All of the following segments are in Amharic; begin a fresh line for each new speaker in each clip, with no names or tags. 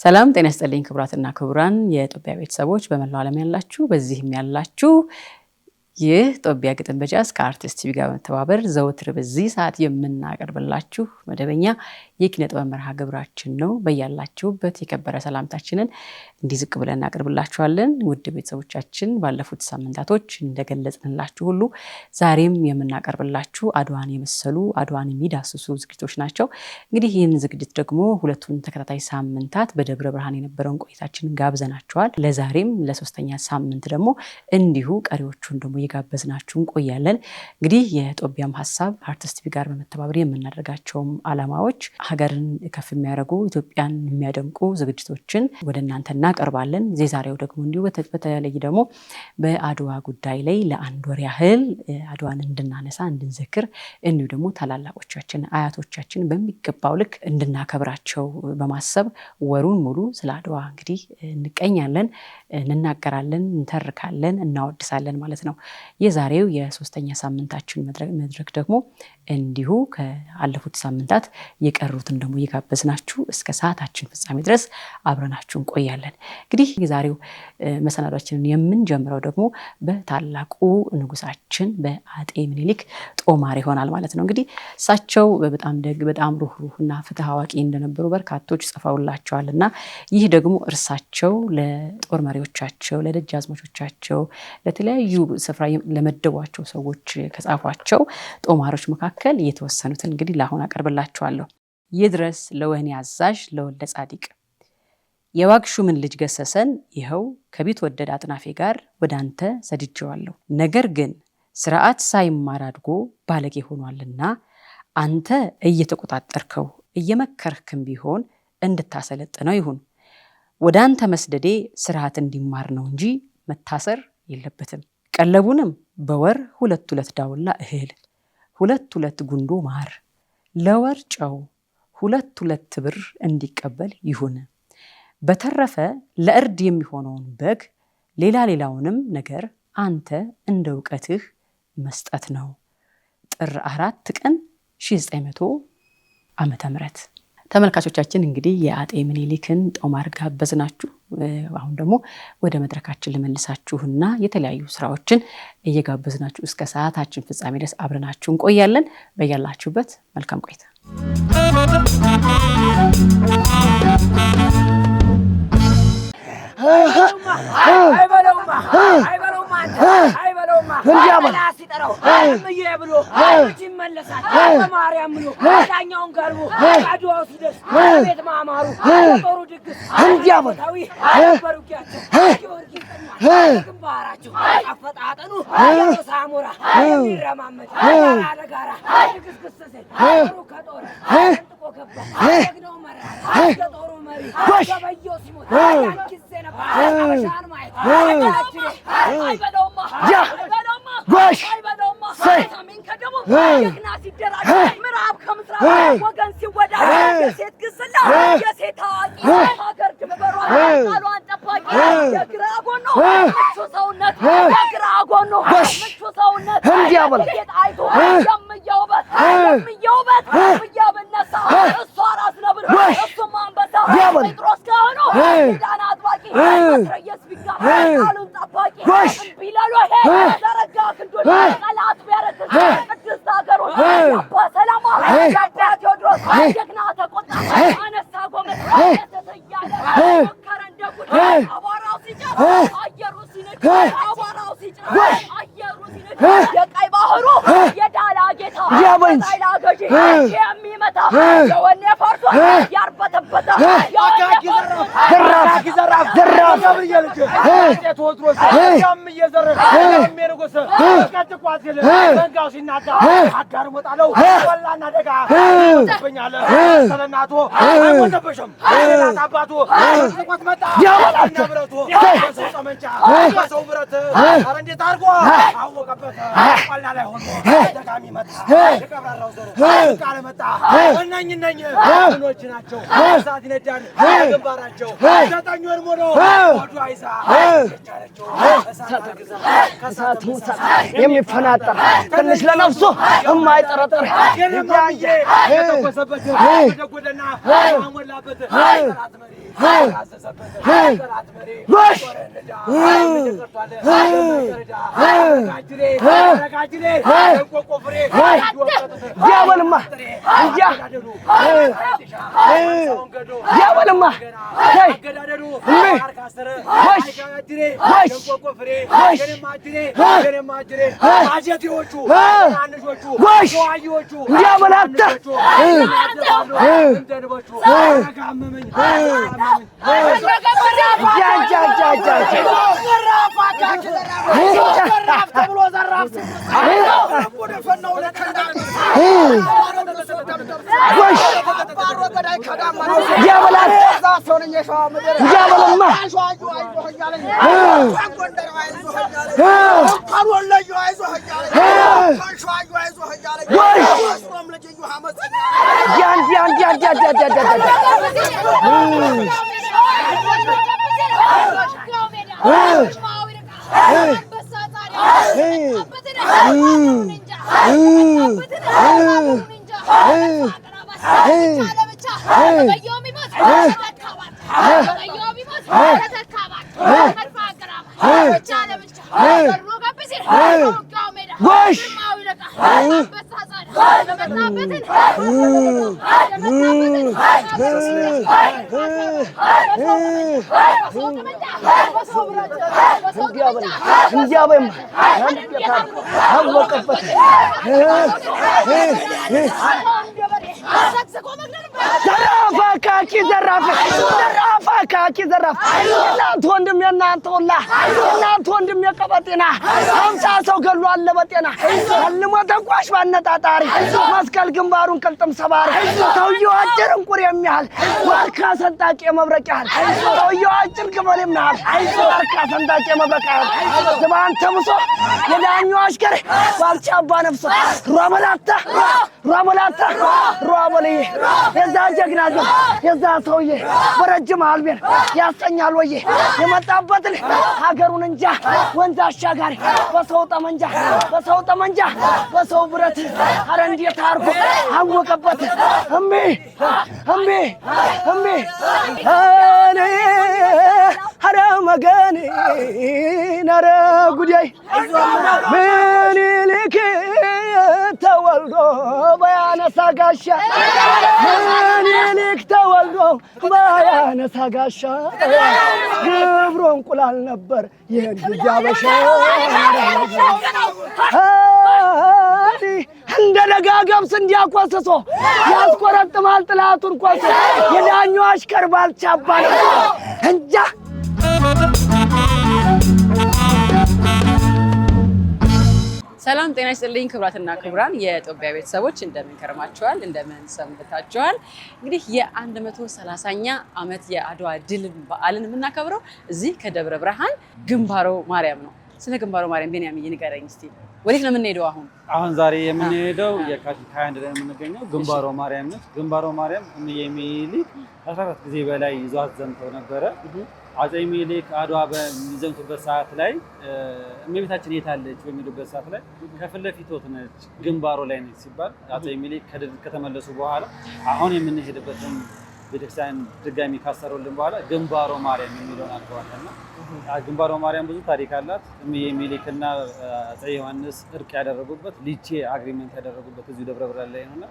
ሰላም ጤና ይስጥልኝ ክቡራትና ክቡራን የኢትዮጵያ ቤተሰቦች በመላው ዓለም ያላችሁ በዚህም ያላችሁ ይህ ጦቢያ ግጥም በጃዝ ከአርቲስት ቲቪ ጋር በመተባበር ዘወትር በዚህ ሰዓት የምናቀርብላችሁ መደበኛ የኪነ ጥበብ መርሃ ግብራችን ነው። በያላችሁበት የከበረ ሰላምታችንን እንዲዝቅ ብለን እናቀርብላችኋለን። ውድ ቤተሰቦቻችን ባለፉት ሳምንታቶች እንደገለጽንላችሁ ሁሉ ዛሬም የምናቀርብላችሁ አድዋን የመሰሉ አድዋን የሚዳስሱ ዝግጅቶች ናቸው። እንግዲህ ይህን ዝግጅት ደግሞ ሁለቱን ተከታታይ ሳምንታት በደብረ ብርሃን የነበረውን ቆይታችንን ጋብዘናችኋል። ለዛሬም ለሶስተኛ ሳምንት ደግሞ እንዲሁ ቀሪዎቹን ደግሞ የጋበዝናችሁ እንቆያለን። እንግዲህ የጦቢያም ሐሳብ አርቲስት ቲቪ ጋር በመተባበር የምናደርጋቸው ዓላማዎች ሀገርን ከፍ የሚያደርጉ ኢትዮጵያን የሚያደምቁ ዝግጅቶችን ወደ እናንተ እናቀርባለን። ዛሬው ደግሞ እንዲሁ በተለይ ደግሞ በአድዋ ጉዳይ ላይ ለአንድ ወር ያህል አድዋን እንድናነሳ እንድንዘክር እንዲሁ ደግሞ ታላላቆቻችን አያቶቻችን በሚገባው ልክ እንድናከብራቸው በማሰብ ወሩን ሙሉ ስለ አድዋ እንግዲህ እንቀኛለን፣ እንናገራለን፣ እንተርካለን፣ እናወድሳለን ማለት ነው። የዛሬው የሶስተኛ ሳምንታችን መድረክ ደግሞ እንዲሁ ከአለፉት ሳምንታት የቀሩትን ደግሞ እየጋበዝናችሁ እስከ ሰዓታችን ፍጻሜ ድረስ አብረናችሁ እንቆያለን። እንግዲህ የዛሬው መሰናዷችንን የምንጀምረው ደግሞ በታላቁ ንጉሳችን በአጤ ምኒልክ ጦማር ይሆናል ማለት ነው። እንግዲህ እሳቸው በጣም ደግ በጣም ሩህሩህና ፍትህ አዋቂ እንደነበሩ በርካቶች ጽፈውላቸዋልና ይህ ደግሞ እርሳቸው ለጦር መሪዎቻቸው ለደጃዝማቾቻቸው ለተለያዩ ስፍራ ለመደቧቸው ሰዎች ከጻፏቸው ጦማሮች መካከል የተወሰኑትን እንግዲህ ለአሁን አቀርብላችኋለሁ። ይድረስ ለወህኒ አዛዥ ለወልደ ጻዲቅ የዋግሹምን ልጅ ገሰሰን ይኸው ከቤት ወደድ አጥናፌ ጋር ወዳንተ ሰድጄዋለሁ። ነገር ግን ስርዓት ሳይማር አድጎ ባለጌ ሆኗልና አንተ እየተቆጣጠርከው እየመከርክም ቢሆን እንድታሰለጥነው ይሁን። ወዳንተ መስደዴ ስርዓት እንዲማር ነው እንጂ መታሰር የለበትም። ቀለቡንም በወር 2 ዳውላ እህል 2 ጉንዶ ማር ለወር ጨው 2 ብር እንዲቀበል ይሁን። በተረፈ ለእርድ የሚሆነውን በግ ሌላውንም ነገር አንተ እንደ ዕውቀትህ መስጠት ነው። ጥር 4 ቀን 1900 ዓመተ ምህረት። ተመልካቾቻችን እንግዲህ የአጤ ምኒልክን ጦማር ጋበዝናችሁ። አሁን ደግሞ ወደ መድረካችን ልመልሳችሁና የተለያዩ ስራዎችን እየጋበዝናችሁ እስከ ሰዓታችን ፍጻሜ ድረስ አብረናችሁ እንቆያለን። በያላችሁበት መልካም ቆይታ።
እንዲያበላ ሲጠራው እምዬ ብሎ ይመለሳል። ማርያም ብሎ ዳኛውን ጋልቦ አድዋው ሲደርስ ቤት ማማሩ ጦሩ ድግስ እንዲያበላዊ በሩቂያቸው ጊዮርጊስ ግንባራቸው አፈጣጠኑ ሳሞራ የሚረማመድ ጋራ ድግስ ክስሰ ጦሩ ከጦር ጥቆ ገባ ደግነው መራ የጦሩ መሪ ገበየው ሲሞት ጊዜ ነበር አበሻን ማየት አይበለውማ
ጎሽ ሰይ
ሰሜን ከደቡብ የግና ሲደራጅ ምዕራብ ከምስራቅ ወገን ሲወዳ የሴት ግስላ የሴት ታዋቂ ሀገር ድንበሯ ቃሏን ጠባቂ የግራ ጎኖ ምቹ ሰውነት የግራ ጎኖ ምቹ ሰውነት
እንዲያበላ
ጌጣይቱ የምየውበት ብነሳ እሷ ራስ ነብር እሱም አንበሳ ጴጥሮስ ካህኑ ኪዳን አጥባቂ መትረየስ ቢጋ ቃሉን ጠባቂ ቢለሎ ዘረጋ ክንዱን ጠላት ቢያረክስ ቅድስት ሀገሩን አባ ሰላማ አባ ቴዎድሮስ ጀግና ተቆጣ አነሳ ጎመድ ተሰያለ ሞከረ እንደጉድ አቧራው ሲጨር አየሩ ሲነድ አቧራው ሲጨር አየሩ ሲነድ የቀይ ባህሩ የዳላ ጌታ ዳላ ገዢ የሚመታ የወኔ ፈርሶ ያርበተበታ
ዘራፍ
ቴዎድሮስ የሚየዘረፍ የሚርጎስ ቀጥቋት መንጋው ሲናዳ አጋር ወጣለው ወላና ደጋ ተበኛለ ሰለናቶ ወደበሽም አባቱ ተቆጥ መጣ ያወጣቸው ብረቱ ሰመንጫ ሰው ብረት አረ እንዴት አርጎ አወቀበት ወላ ላይ ሆኖ ደጋሚ መጣ የቀብራራው ዘር ቃለ መጣ እነኝ ምኖች ናቸው እሳት ይነዳል ግንባራቸው
ዘጠኝ ወር ሙሉ ወዱ አይሳ
የሚፈናጠር ትንሽ ለነፍሱ የማይጠረጥር
ያንጂ የተቆሰበት ወደጎደና አሞላበት ሰላት መሪ ያዘዘበት ሰላት መሪ ወረዳ ረጋጅሌ ቆቆፍሬ
ያበልማ እንጃ ያበልማ ታይ
ገዳደሩ አርካሰረ
ወሽ
ቆቆፍሬ ገነማጅሬ አጀቴዎቹ አንጆቹ ዋዮቹ
ያበላታ
እንደንቦቹ አጋመመኝ እናንተ ወንድም የናንተ ሁላ እናንተ ወንድም የቀበጤና 50 ሰው ገሉ አለ በጤና አልሞ ተንቋሽ ባነጣጣሪ መስቀል ግንባሩን ቅልጥም ሰባሪ ሰውየው አጭር እንቁር የሚያህል ዋርካ ሰንጣቂ መብረቅ ያህል ሰውየው አጭር ግመል የሚያህል ዋርካ ሰንጣቂ መብረቅ ያህል ዝባን ተምሶ የዳኛው አሽከር ባልቻባ ነፍሶ ሯበላታ ሯበልዬ የዛ ጀግና የዛ ሰውዬ በረጅም አልቤር ያሰኛል ወይ የመጣበትን ሀገሩን እንጃ ወንዝ አሻጋሪ በሰው ጠመንጃ በሰው ብረት አረ እንዴት አርጎ አወቀበት እምቢ አረ መገኔ አረ ጉዳይ ምኒልክ ተወልዶ በያነሳ ጋሻ ምኒልክ ተወልዶ በያነሳ ጋሻ ግብሩ እንቁላል ነበር የልጅ አበሻ እንደ ለጋ ገብስ እንዲያቆስሶ ያስቆረጥማል ጥላቱን ቆሶ የዳኛው አሽከር ባልቻባ ነው እንጃ
ሰላም ጤና ይስጥልኝ ክቡራትና ክቡራን የጦቢያ ቤተሰቦች እንደምን ከርማችኋል? እንደምን ሰንብታችኋል? እንግዲህ የ130ኛ ዓመት የአድዋ ድል በዓልን የምናከብረው እዚህ ከደብረ ብርሃን ግንባሮ ማርያም ነው። ስለ ግንባሮ ማርያም ቤንያሚን ንገረኝ እስቲ። ወዴት ነው የምንሄደው አሁን
ዛሬ የምንሄደው የካቲት 21 ላይ የምንገኘው ግንባሮ ማርያም ነው። ግንባሮ ማርያም ሚኒሊክ 14 ጊዜ በላይ ይዟት ዘምተው ነበረ። አፄ ሚኒሊክ አድዋ በሚዘምቱበት ሰዓት ላይ እመቤታችን የት አለች በሚሉበት ሰዓት ላይ ከፊት ለፊት ነች ግንባሮ ላይ ነች ሲባል አፄ ሚኒሊክ ከድል ከተመለሱ በኋላ አሁን የምንሄድበትን ቤተክርስቲያን ድጋሚ ካሰሩልን በኋላ ግንባሮ ማርያም የሚለውን አልተዋልና ግንባሮ ማርያም ብዙ ታሪክ አላት። ሚኒሊክና አፄ ዮሐንስ እርቅ ያደረጉበት ሊቼ አግሪመንት ያደረጉበት እዚሁ ደብረ ብርሃን ላይ ነውና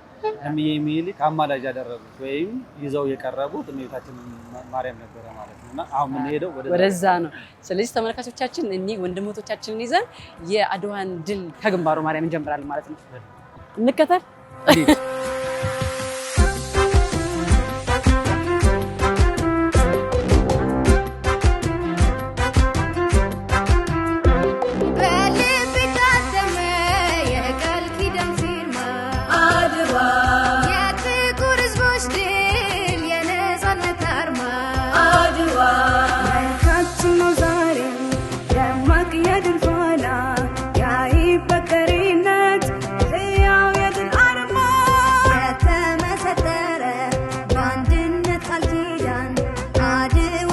ሚኒሊክ አማላጅ ያደረጉት ወይም ይዘው የቀረቡት እመቤታችን ማርያም ነበረ ማለት ነውና አሁን የምንሄደው ወደዛ ነው።
ስለዚህ ተመልካቾቻችን እኚህ ወንድሞቻችንን ይዘን የአድዋን ድል ከግንባሮ ማርያም እንጀምራለን ማለት ነው። እንከተል።
I do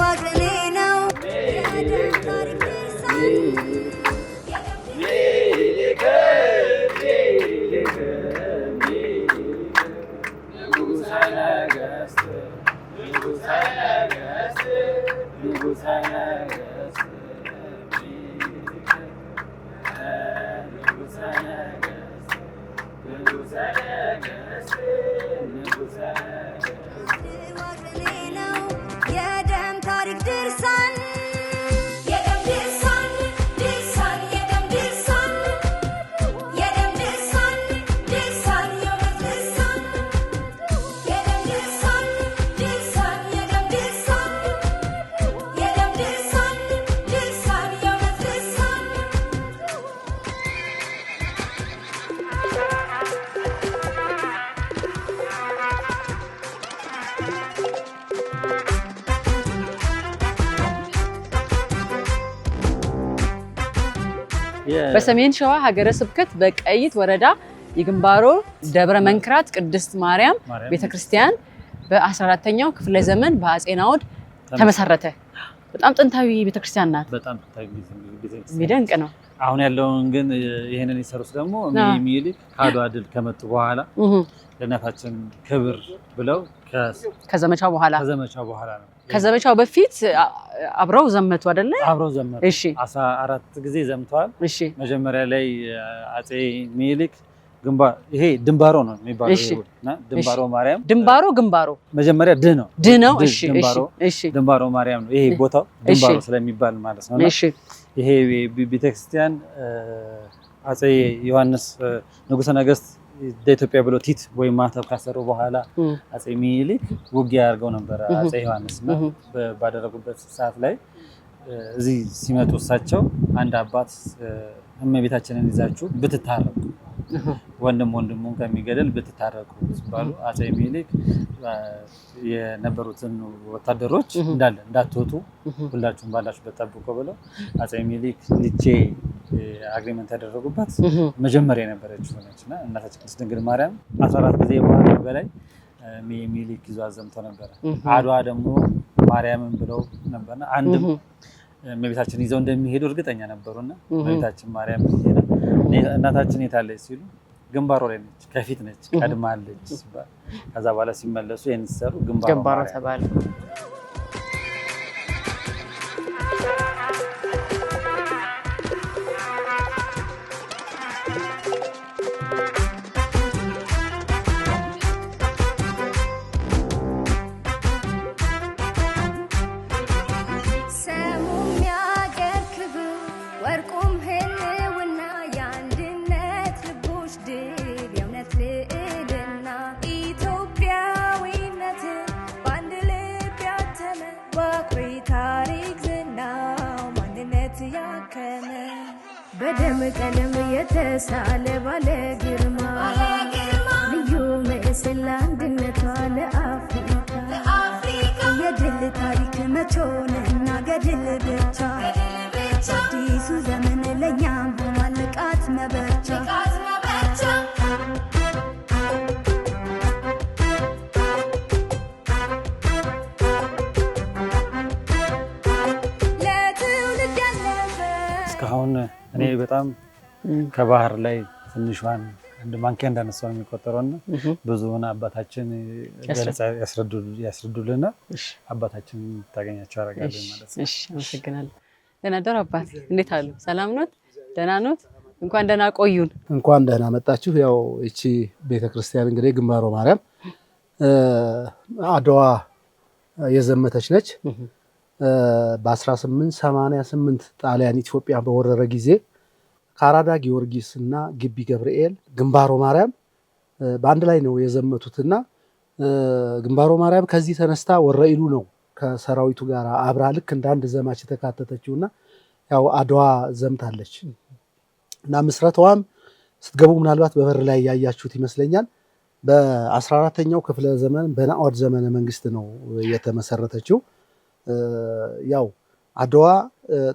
በሰሜን ሸዋ ሀገረ ስብከት በቀይት ወረዳ የግንባሮ ደብረ መንክራት ቅድስት ማርያም ቤተክርስቲያን በ14ኛው ክፍለ ዘመን በአጼ ናኦድ ተመሰረተ። በጣም ጥንታዊ ቤተክርስቲያን ናት።
በጣም ጥንታዊ ቤተክርስቲያን
የሚደንቅ ነው።
አሁን ያለውን ግን ይሄንን ይሰሩት ደግሞ ሚኒሊክ ከአድዋ ድል ከመጡ በኋላ ለእናታችን ክብር ብለው
ከዘመቻው በኋላ
ነው።
ከዘመቻው በፊት አብረው ዘመቱ አይደለ?
አብረው ዘመቱ።
እሺ
14 ጊዜ ዘምተዋል።
እሺ
መጀመሪያ ላይ አጼ ሚኒሊክ ይሄ ድንባሮ ነው የሚባለው እና ድንባሮ መጀመሪያ ነው።
እሺ
ድንባሮ ማርያም ነው ይሄ ቦታው ድንባሮ ስለሚባል ማለት ነው። እሺ ይሄ ቤተክርስቲያን አጼ ዮሐንስ ንጉሠ ነገሥት ለኢትዮጵያ ብሎ ቲት ወይ ማተብ ካሰሩ በኋላ አጼ ሚኒሊክ ውጊያ አድርገው ነበር። አጼ ዮሐንስ ነው ባደረጉበት ሰዓት ላይ እዚህ ሲመጡ እሳቸው አንድ አባት እመቤታችንን ይዛችሁ ብትታረቁ ወንድሙን ከሚገደል ብትታረቁ ሲባሉ አጼ ሚኒሊክ የነበሩትን ወታደሮች እንዳትወጡ ሁላችሁም ባላችሁበት ጠብቁ ብለው አጼ ሚኒሊክ ልጄ አግሪመንት ያደረጉበት መጀመሪያ የነበረችው ነችና እናታችን ቅድስት ድንግል ማርያም 14 ጊዜ በላይ ሚኒሊክ ይዞ አዘምተው ነበር። አድዋ ደግሞ ማርያምን ብለው ነበርና አንድም እመቤታችን ይዘው እንደሚሄዱ እርግጠኛ ነበሩና እመቤታችን ማርያም ይሄና እናታችን የታለች ሲሉ ግንባሮ ላይ ነች፣ ከፊት ነች፣ ቀድማለች። ከዛ በኋላ ሲመለሱ ሲሰሩ ግንባሮ ተባለ።
በደም ቀለም የተሳለ ባለ ግርማ ልዩ ምስል አንድነቷ ለአፍሪካ የድል ታሪክ መቾንና ገድል ብቻ አዲሱ ዘመን ለእኛም ሆኗል ንቃት መበርቻ።
እስካሁን እኔ በጣም ከባህር ላይ ትንሿን አንድ ማንኪያ እንዳነሳው የሚቆጠረውና ብዙውን አባታችን ያስረዱልና አባታችን ታገኛቸው አረጋለሁ ማለት ነው።
እሺ አመሰግናለሁ። ደህና ደሩ አባት፣ እንዴት አሉ? ሰላም ኖት? ደህና ኖት? እንኳን ደህና ቆዩን።
እንኳን ደህና መጣችሁ። ያው እቺ ቤተክርስቲያን እንግዲህ ግንባሮ ማርያም አድዋ የዘመተች ነች። በ1888 ጣሊያን ኢትዮጵያ በወረረ ጊዜ ከአራዳ ጊዮርጊስ እና ግቢ ገብርኤል ግንባሮ ማርያም በአንድ ላይ ነው የዘመቱትና ግንባሮ ማርያም ከዚህ ተነስታ ወረኢሉ ነው ከሰራዊቱ ጋር አብራ ልክ እንደ አንድ ዘማች የተካተተችውና ያው አድዋ ዘምታለች እና ምስረታዋም ስትገቡ ምናልባት በበር ላይ ያያችሁት ይመስለኛል በ14ኛው ክፍለ ዘመን በናኦድ ዘመነ መንግስት ነው የተመሰረተችው። ያው አድዋ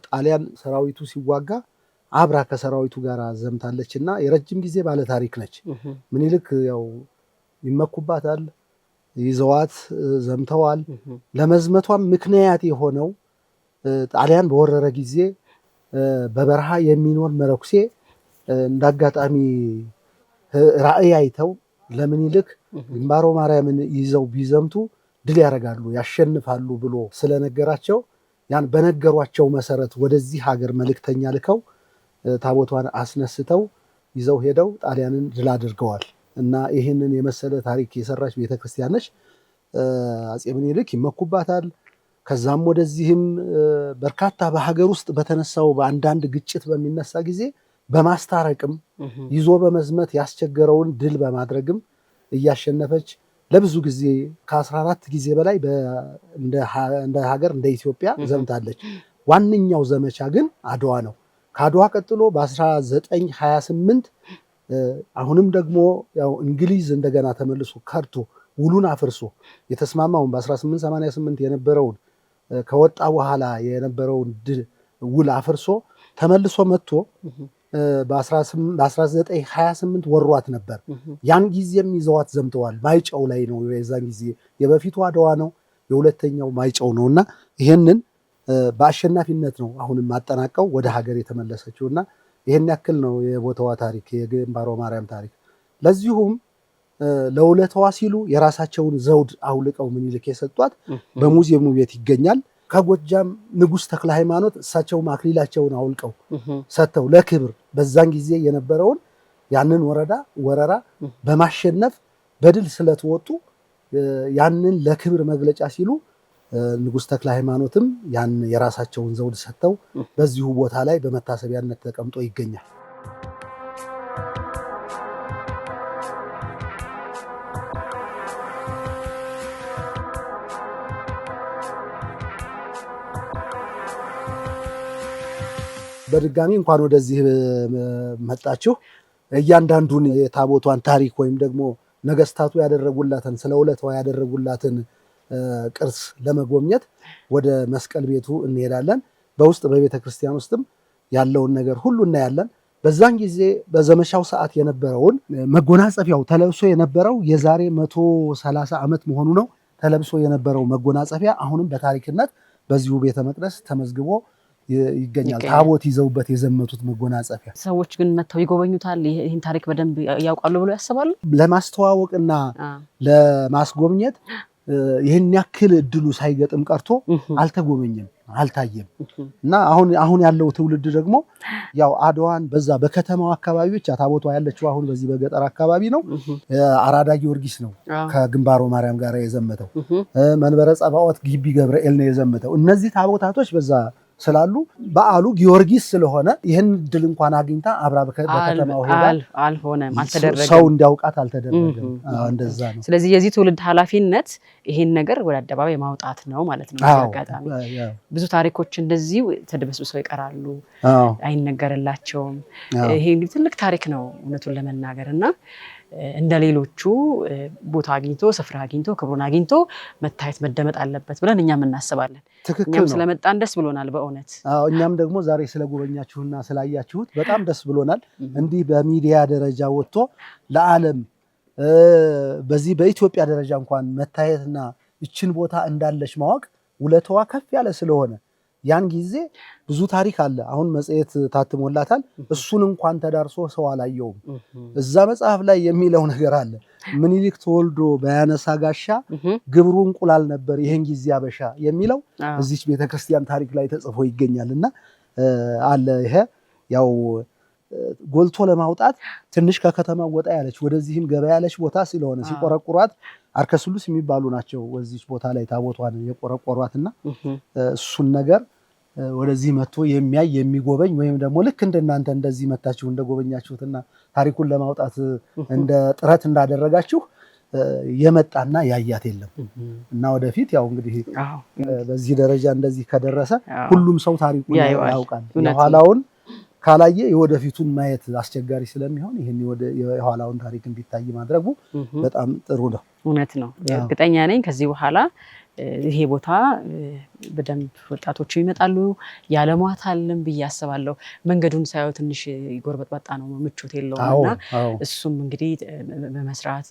ጣሊያን ሰራዊቱ ሲዋጋ አብራ ከሰራዊቱ ጋር ዘምታለችና የረጅም ጊዜ ባለ ታሪክ ነች። ምኒልክ ያው ይመኩባታል፣ ይዘዋት ዘምተዋል። ለመዝመቷም ምክንያት የሆነው ጣሊያን በወረረ ጊዜ በበረሃ የሚኖር መረኩሴ እንዳጋጣሚ ራእይ አይተው ለምኒልክ ግንባሮ ማርያምን ይዘው ቢዘምቱ ድል ያደርጋሉ ያሸንፋሉ ብሎ ስለነገራቸው ያን በነገሯቸው መሰረት ወደዚህ ሀገር መልእክተኛ ልከው ታቦቷን አስነስተው ይዘው ሄደው ጣሊያንን ድል አድርገዋል እና ይህንን የመሰለ ታሪክ የሰራች ቤተክርስቲያን ነች። አጼ ምኒልክ ይመኩባታል። ከዛም ወደዚህም በርካታ በሀገር ውስጥ በተነሳው በአንዳንድ ግጭት በሚነሳ ጊዜ በማስታረቅም ይዞ በመዝመት ያስቸገረውን ድል በማድረግም እያሸነፈች ለብዙ ጊዜ ከ14 ጊዜ በላይ እንደ ሀገር እንደ ኢትዮጵያ ዘምታለች። ዋነኛው ዘመቻ ግን አድዋ ነው። ከአድዋ ቀጥሎ በ1928 አሁንም ደግሞ ያው እንግሊዝ እንደገና ተመልሶ ከርቶ ውሉን አፍርሶ የተስማማውን በ1888 የነበረውን ከወጣ በኋላ የነበረውን ውል አፍርሶ ተመልሶ መጥቶ በ1928 ወሯት ነበር። ያን ጊዜም ይዘዋት ዘምተዋል። ማይጨው ላይ ነው የዛን ጊዜ የበፊቱ አድዋ ነው፣ የሁለተኛው ማይጨው ነውና ይሄንን በአሸናፊነት ነው አሁንም ማጠናቀው ወደ ሀገር የተመለሰችውና ይሄን ያክል ነው የቦታዋ ታሪክ፣ የግንባሮ ማርያም ታሪክ። ለዚሁም ለውለታዋ ሲሉ የራሳቸውን ዘውድ አውልቀው ምኒልክ የሰጧት በሙዚየሙ ቤት ይገኛል። ከጎጃም ንጉሥ ተክለ ሃይማኖት እሳቸውም አክሊላቸውን አውልቀው ሰጥተው ለክብር በዛን ጊዜ የነበረውን ያንን ወረራ በማሸነፍ በድል ስለተወጡ ያንን ለክብር መግለጫ ሲሉ ንጉሥ ተክለ ሃይማኖትም ያን የራሳቸውን ዘውድ ሰጥተው በዚሁ ቦታ ላይ በመታሰቢያነት ተቀምጦ ይገኛል። በድጋሚ እንኳን ወደዚህ መጣችሁ። እያንዳንዱን የታቦቷን ታሪክ ወይም ደግሞ ነገስታቱ ያደረጉላትን ስለ ውለታዋ ያደረጉላትን ቅርስ ለመጎብኘት ወደ መስቀል ቤቱ እንሄዳለን። በውስጥ በቤተ ክርስቲያን ውስጥም ያለውን ነገር ሁሉ እናያለን። በዛን ጊዜ በዘመቻው ሰዓት የነበረውን መጎናጸፊያው ተለብሶ የነበረው የዛሬ 130 ዓመት መሆኑ ነው። ተለብሶ የነበረው መጎናጸፊያ አሁንም በታሪክነት በዚሁ ቤተ መቅደስ ተመዝግቦ ይገኛል። ታቦት ይዘውበት የዘመቱት መጎናጸፊያ።
ሰዎች ግን መጥተው ይጎበኙታል? ይህን ታሪክ በደንብ ያውቃሉ ብለው ያስባሉ?
ለማስተዋወቅና ለማስጎብኘት ይህን ያክል እድሉ ሳይገጥም ቀርቶ አልተጎበኘም፣ አልታየም። እና አሁን ያለው ትውልድ ደግሞ ያው አድዋን በዛ በከተማው አካባቢ ብቻ ታቦቷ ያለችው አሁን በዚህ በገጠር አካባቢ ነው። አራዳ ጊዮርጊስ ነው ከግንባሮ ማርያም ጋር የዘመተው። መንበረ ጸባዖት ግቢ ገብርኤል ነው የዘመተው። እነዚህ ታቦታቶች በዛ ስላሉ በዓሉ ጊዮርጊስ ስለሆነ ይህን ድል እንኳን አግኝታ አብራ በከተማው ሄዳል።
አልሆነም፣ አልተደረገም።
ሰው እንዲያውቃት አልተደረገም። እንደዛ ነው።
ስለዚህ የዚህ ትውልድ ኃላፊነት ይሄን ነገር ወደ አደባባይ ማውጣት ነው ማለት ነው። አጋጣሚ ብዙ ታሪኮች እንደዚህ ተደበስብሰው ይቀራሉ፣ አይነገርላቸውም። ይሄ እንግዲህ ትልቅ ታሪክ ነው እውነቱን ለመናገር እና እንደ ሌሎቹ ቦታ አግኝቶ ስፍራ አግኝቶ ክብሩን አግኝቶ መታየት መደመጥ አለበት ብለን እኛም እናስባለን። እኛም ስለመጣን ደስ ብሎናል በእውነት።
እኛም ደግሞ ዛሬ ስለጎበኛችሁና ስላያችሁት በጣም ደስ ብሎናል። እንዲህ በሚዲያ ደረጃ ወጥቶ ለዓለም በዚህ በኢትዮጵያ ደረጃ እንኳን መታየትና ይችን ቦታ እንዳለች ማወቅ ውለታዋ ከፍ ያለ ስለሆነ ያን ጊዜ ብዙ ታሪክ አለ። አሁን መጽሔት ታትሞላታል። እሱን እንኳን ተዳርሶ ሰው አላየውም። እዛ መጽሐፍ ላይ የሚለው ነገር አለ። ምኒልክ ተወልዶ በያነሳ ጋሻ ግብሩ እንቁላል ነበር ይሄን ጊዜ አበሻ የሚለው እዚች ቤተክርስቲያን ታሪክ ላይ ተጽፎ ይገኛልና አለ። ይሄ ያው ጎልቶ ለማውጣት ትንሽ ከከተማው ወጣ ያለች ወደዚህም ገበያ ያለች ቦታ ስለሆነ ሲቆረቁሯት አርከስሉስ የሚባሉ ናቸው ወዚች ቦታ ላይ ታቦቷን የቆረቆሯትና እሱን ነገር ወደዚህ መጥቶ የሚያይ የሚጎበኝ ወይም ደግሞ ልክ እንደናንተ እንደዚህ መታችሁ እንደጎበኛችሁትና ታሪኩን ለማውጣት እንደ ጥረት እንዳደረጋችሁ የመጣና ያያት የለም እና ወደፊት ያው እንግዲህ በዚህ ደረጃ እንደዚህ ከደረሰ ሁሉም ሰው ታሪኩን ያውቃል። የኋላውን ካላየ የወደፊቱን ማየት አስቸጋሪ ስለሚሆን ይሄን የኋላውን ታሪክ እንዲታይ ማድረጉ በጣም ጥሩ ነው።
እውነት ነው። እርግጠኛ ነኝ ከዚህ በኋላ ይሄ ቦታ በደንብ ወጣቶቹ ይመጣሉ ያለሟታልም ብዬ አስባለሁ። መንገዱን ሳይው ትንሽ ይጎርበጥበጣ ነው፣ ምቾት የለውምና እሱም እንግዲህ በመስራት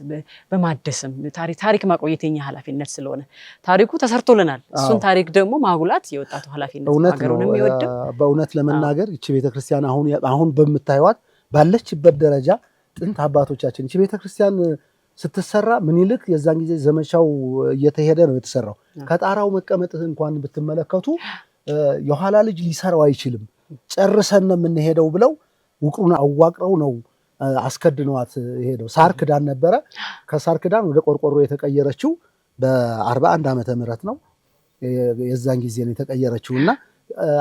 በማደስም ታሪክ ማቆየት የኛ ኃላፊነት ስለሆነ ታሪኩ ተሰርቶልናል። እሱን ታሪክ ደግሞ ማጉላት የወጣቱ ኃላፊነት ሀገሩንም ይወድም። በእውነት
ለመናገር እቺ ቤተክርስቲያን አሁን በምታዩት ባለችበት ደረጃ ጥንት አባቶቻችን እቺ ቤተክርስቲያን ስትሰራ ምኒልክ የዛን ጊዜ ዘመቻው እየተሄደ ነው የተሰራው። ከጣራው መቀመጥ እንኳን ብትመለከቱ የኋላ ልጅ ሊሰራው አይችልም፣ ጨርሰን ነው የምንሄደው ብለው ውቅሩን አዋቅረው ነው አስከድነዋት ሄደው። ሳር ክዳን ነበረ። ከሳር ክዳን ወደ ቆርቆሮ የተቀየረችው በ41 ዓመተ ምህረት ነው የዛን ጊዜ ነው የተቀየረችውና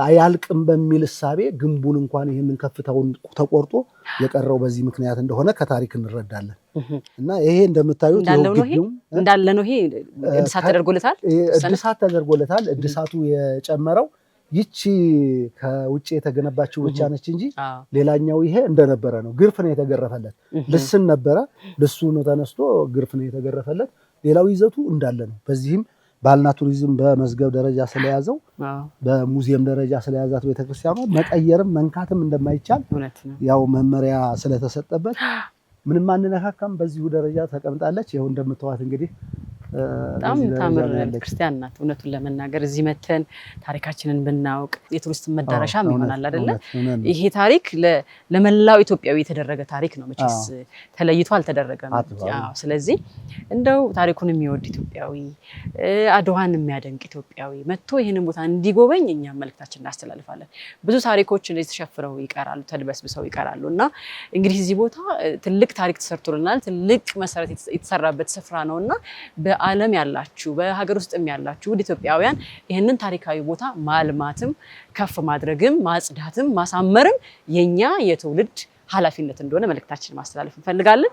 አያልቅም በሚል እሳቤ ግንቡን እንኳን ይሄንን ከፍታውን ተቆርጦ የቀረው በዚህ ምክንያት እንደሆነ ከታሪክ እንረዳለን። እና ይሄ እንደምታዩት
እንዳለ ነው። ይሄ እድሳት ተደርጎለታል። እድሳቱ የጨመረው ይቺ ከውጭ የተገነባችው ብቻ ነች እንጂ ሌላኛው ይሄ እንደነበረ ነው። ግርፍ ነው የተገረፈለት። ልስን ነበረ፣ ልሱ ነው ተነስቶ ግርፍ ነው የተገረፈለት። ሌላው ይዘቱ እንዳለ ነው። በዚህም
ባልና ቱሪዝም በመዝገብ ደረጃ ስለያዘው በሙዚየም ደረጃ ስለያዛት ቤተክርስቲያኗ መቀየርም መንካትም እንደማይቻል ያው መመሪያ ስለተሰጠበት ምንም አንነካካም በዚሁ ደረጃ ተቀምጣለች። ይሄው እንደምትዋት እንግዲህ
በጣም ታምር ክርስቲያን ናት። እውነቱን ለመናገር እዚህ መተን ታሪካችንን ብናውቅ የቱሪስት መዳረሻም ይሆናል አይደለ? ይሄ ታሪክ ለመላው ኢትዮጵያዊ የተደረገ ታሪክ ነው። መቼስ ተለይቶ አልተደረገም። ስለዚህ እንደው ታሪኩን የሚወድ ኢትዮጵያዊ አድዋን የሚያደንቅ ኢትዮጵያዊ መጥቶ ይሄንን ቦታ እንዲጎበኝ እኛ መልእክታችንን እናስተላልፋለን። ብዙ ታሪኮች እንደዚህ ተሸፍረው ይቀራሉ፣ ተድበስብሰው ይቀራሉና እንግዲህ እዚህ ቦታ ትልቅ ታሪክ ተሰርቶልናል። ትልቅ መሰረት የተሰራበት ስፍራ ነውና በዓለም ያላችሁ በሀገር ውስጥም ያላችሁ ኢትዮጵያውያን ይሄንን ታሪካዊ ቦታ ማልማትም ከፍ ማድረግም ማጽዳትም ማሳመርም የኛ የትውልድ ኃላፊነት እንደሆነ መልእክታችንን ማስተላለፍ እንፈልጋለን።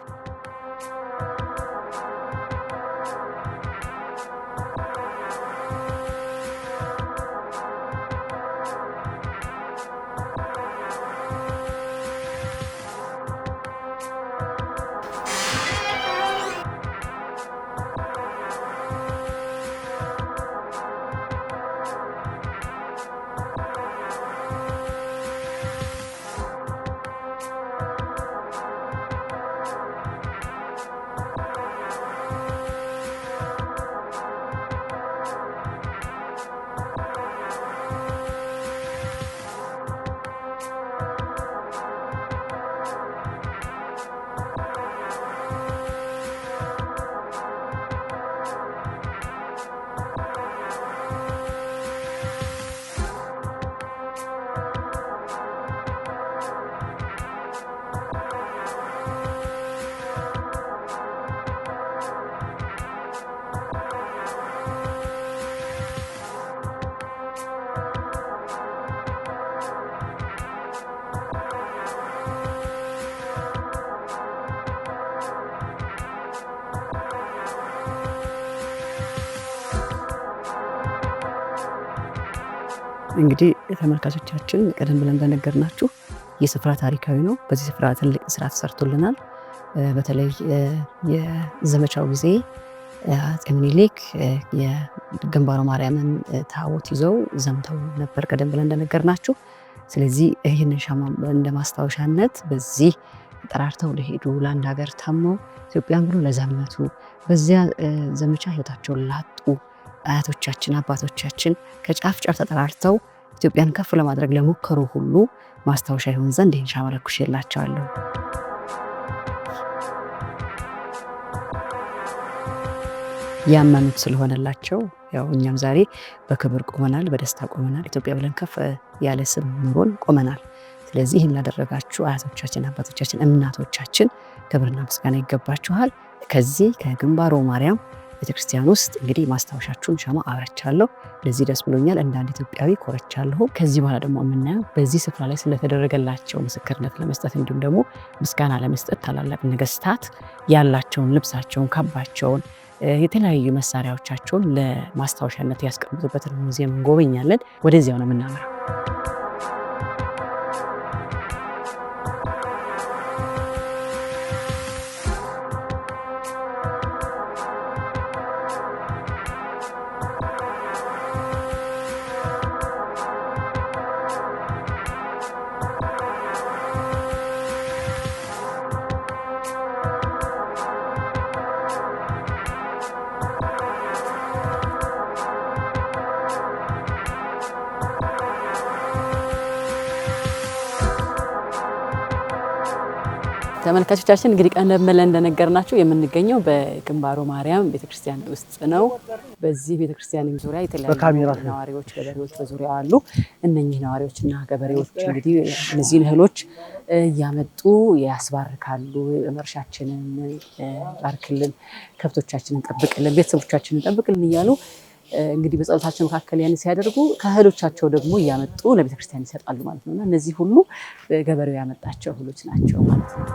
እንግዲህ ተመልካቾቻችን ቀደም ብለን እንደነገርናችሁ የስፍራ ታሪካዊ ነው። በዚህ ስፍራ ትልቅ ስራ ተሰርቶልናል። በተለይ የዘመቻው ጊዜ አፄ ምኒልክ የግንባሮ ማርያምን ታቦት ይዘው ዘምተው ነበር ቀደም ብለን እንደነገርናችሁ። ስለዚህ ይህንን ሻማ እንደማስታወሻነት በዚህ ተጠራርተው ለሄዱ ለአንድ ሀገር ታመው ኢትዮጵያን ብሎ ለዘመቱ በዚያ ዘመቻ ህይወታቸውን ላጡ አያቶቻችን አባቶቻችን ከጫፍ ጫፍ ተጠራርተው ኢትዮጵያን ከፍ ለማድረግ ለሞከሩ ሁሉ ማስታወሻ ይሆን ዘንድ ይህን ሻማ ለኩሼላቸዋለሁ። ያመኑት ስለሆነላቸው ያው እኛም ዛሬ በክብር ቆመናል፣ በደስታ ቆመናል። ኢትዮጵያ ብለን ከፍ ያለ ስም ኑሮን ቆመናል። ስለዚህ ይህን ላደረጋችሁ አያቶቻችን አባቶቻችን እናቶቻችን ክብርና ምስጋና ይገባችኋል። ከዚህ ከግንባሮ ማርያም ቤተክርስቲያን ውስጥ እንግዲህ ማስታወሻችሁን ሻማ አብረቻለሁ። ለዚህ ደስ ብሎኛል። እንደ አንድ ኢትዮጵያዊ ኮረቻለሁ። ከዚህ በኋላ ደግሞ የምናየው በዚህ ስፍራ ላይ ስለተደረገላቸው ምስክርነት ለመስጠት እንዲሁም ደግሞ ምስጋና ለመስጠት ታላላቅ ነገስታት ያላቸውን ልብሳቸውን፣ ካባቸውን፣ የተለያዩ መሳሪያዎቻቸውን ለማስታወሻነት ያስቀምጡበትን ሙዚየም እንጎበኛለን። ወደዚያው ነው የምናመራው። ተመልካቾቻችን እንግዲህ ቀደም ብለን እንደነገርናችሁ የምንገኘው በግንባሮ ማርያም ቤተክርስቲያን ውስጥ ነው። በዚህ ቤተክርስቲያን ዙሪያ የተለያዩ ነዋሪዎች፣ ገበሬዎች በዙሪያው አሉ። እነኚህ ነዋሪዎችና ገበሬዎች እንግዲህ እነዚህን እህሎች እያመጡ ያስባርካሉ። እርሻችንን ባርክልን፣ ከብቶቻችንን ጠብቅልን፣ ቤተሰቦቻችንን ጠብቅልን እያሉ እንግዲህ በጸሎታቸው መካከል ያን ሲያደርጉ ከእህሎቻቸው ደግሞ እያመጡ ለቤተክርስቲያን ይሰጣሉ ማለት ነውና እነዚህ ሁሉ ገበሬው ያመጣቸው እህሎች ናቸው ማለት ነው።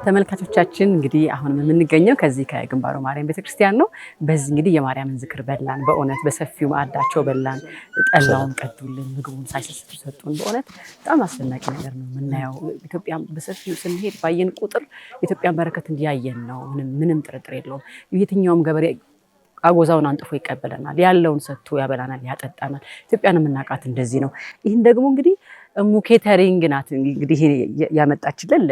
ተመልካቾቻችን እንግዲህ አሁን የምንገኘው ከዚህ ከግንባሮ ማርያም ቤተክርስቲያን ነው። በዚህ እንግዲህ የማርያምን ዝክር በላን። በእውነት በሰፊው ማዕዳቸው በላን። ጠላውን ቀዱልን፣ ምግቡን ሳይሰስቱ ሰጡን። በእውነት በጣም አስደናቂ ነገር ነው የምናየው። ኢትዮጵያ በሰፊው ስንሄድ ባየን ቁጥር ኢትዮጵያን በረከት እንዲያየን ነው። ምንም ጥርጥር የለውም። የትኛውም ገበሬ አጎዛውን አንጥፎ ይቀበለናል፣ ያለውን ሰጥቶ ያበላናል፣ ያጠጣናል። ኢትዮጵያን የምናውቃት እንደዚህ ነው። ይህን ደግሞ እንግዲህ እሙ ኬተሪንግ ናት እንግዲህ ያመጣችልን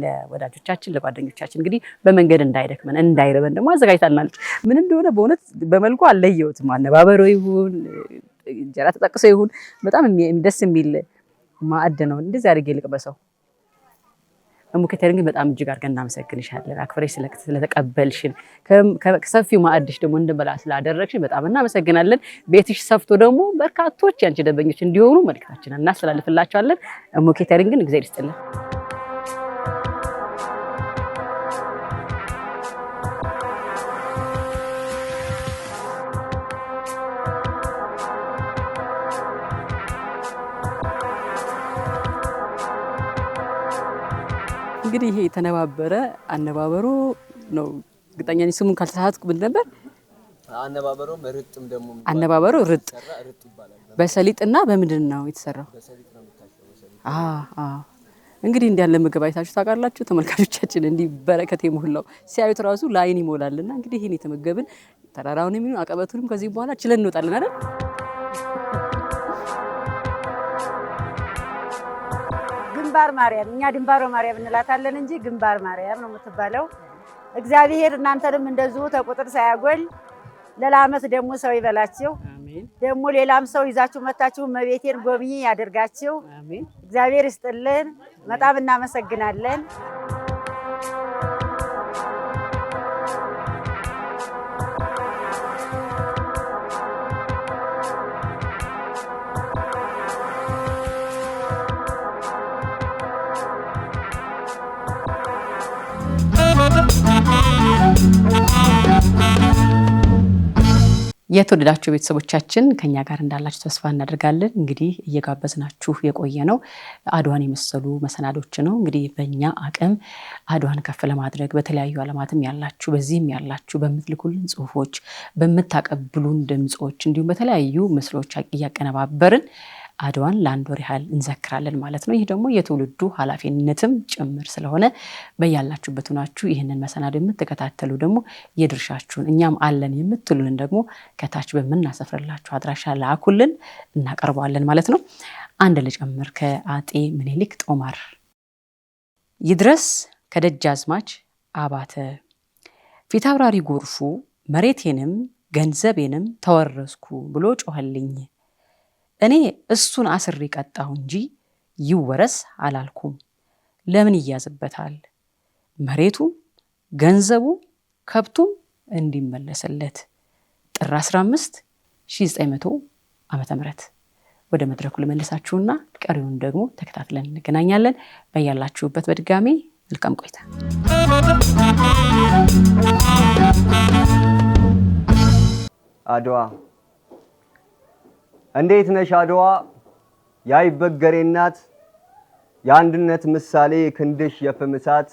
ለወዳጆቻችን ለጓደኞቻችን እንግዲህ በመንገድ እንዳይደክመን እንዳይረበን ደግሞ አዘጋጅታናለች። ምን እንደሆነ በእውነት በመልኩ አለየሁትም። አነባበሮ ይሁን እንጀራ ተጠቅሶ ይሁን በጣም ደስ የሚል ማዕድ ነው። እንደዚህ አድርጌ ልቅበሰው። እሙ ኬተሪንግ በጣም እጅግ አድርገን እናመሰግንሻለን። አክብረሽ ስለተቀበልሽን ከሰፊው ማዕድሽ ደግሞ እንድንበላ ስላደረግሽን በጣም እናመሰግናለን። ቤትሽ ሰፍቶ ደግሞ በርካቶች ያንቺ ደንበኞች እንዲሆኑ መልእክታችንን እናስተላልፍላቸዋለን። እሙ ኬተሪንግን እግዚአብሔር ይስጥልን። እንግዲህ ይሄ የተነባበረ አነባበሩ ነው። ግጠኛ ነኝ ስሙን ካልተሳሳትኩ ምን ነበር? አነባበሩ ርጥ በሰሊጥና በምንድን ነው የተሰራው? እንግዲህ እንዲህ ያለ ምግብ አይታችሁ ታውቃላችሁ ተመልካቾቻችን? እንዲህ በረከት የሞላው ሲያዩት ራሱ ላይን ይሞላልና እንግዲህ ይሄን የተመገብን ተራራውን የሚኑ አቀበቱንም ከዚህ በኋላ ችለን እንወጣለን አይደል?
ግንባር ማርያም እኛ ድንባሮ ማርያም እንላታለን እንጂ ግንባር ማርያም ነው የምትባለው። እግዚአብሔር እናንተንም እንደዚሁ ተቁጥር ሳያጎል ለዓመት ደግሞ ሰው ይበላችሁ። አሜን። ደግሞ ሌላም ሰው ይዛችሁ መታችሁ መቤቴን ጎብኚ ያደርጋችሁ። አሜን። እግዚአብሔር ይስጥልን። በጣም እናመሰግናለን።
የተወደዳችሁ ቤተሰቦቻችን ከኛ ጋር እንዳላችሁ ተስፋ እናደርጋለን። እንግዲህ እየጋበዝናችሁ የቆየ ነው አድዋን የመሰሉ መሰናዶች ነው። እንግዲህ በእኛ አቅም አድዋን ከፍ ለማድረግ በተለያዩ ዓለማትም ያላችሁ በዚህም ያላችሁ በምትልኩልን ጽሁፎች በምታቀብሉን ድምጾች እንዲሁም በተለያዩ ምስሎች እያቀነባበርን አድዋን ለአንድ ወር ያህል እንዘክራለን ማለት ነው። ይህ ደግሞ የትውልዱ ኃላፊነትም ጭምር ስለሆነ በያላችሁበት ሆናችሁ ይህንን መሰናዶ የምትከታተሉ ደግሞ የድርሻችሁን እኛም አለን የምትሉልን ደግሞ ከታች በምናሰፍርላችሁ አድራሻ ላኩልን፣ እናቀርበዋለን ማለት ነው። አንድ ልጨምር ከአጤ ምኒልክ ጦማር ይድረስ ከደጃዝማች አባተ ፊታውራሪ ጎርፉ መሬቴንም ገንዘቤንም ተወረስኩ ብሎ ጮኸልኝ። እኔ እሱን አስሬ ቀጣሁ እንጂ ይወረስ አላልኩም። ለምን ይያዝበታል? መሬቱም ገንዘቡ ከብቱም እንዲመለስለት። ጥር 15 1900 ዓመተ ምህረት ወደ መድረኩ ልመልሳችሁና ቀሪውን ደግሞ ተከታትለን እንገናኛለን። በያላችሁበት በድጋሚ መልካም ቆይታ።
አድዋ እንዴት ነሽ አድዋ ያይበገሬ እናት የአንድነት ምሳሌ ክንድሽ የፍም እሳት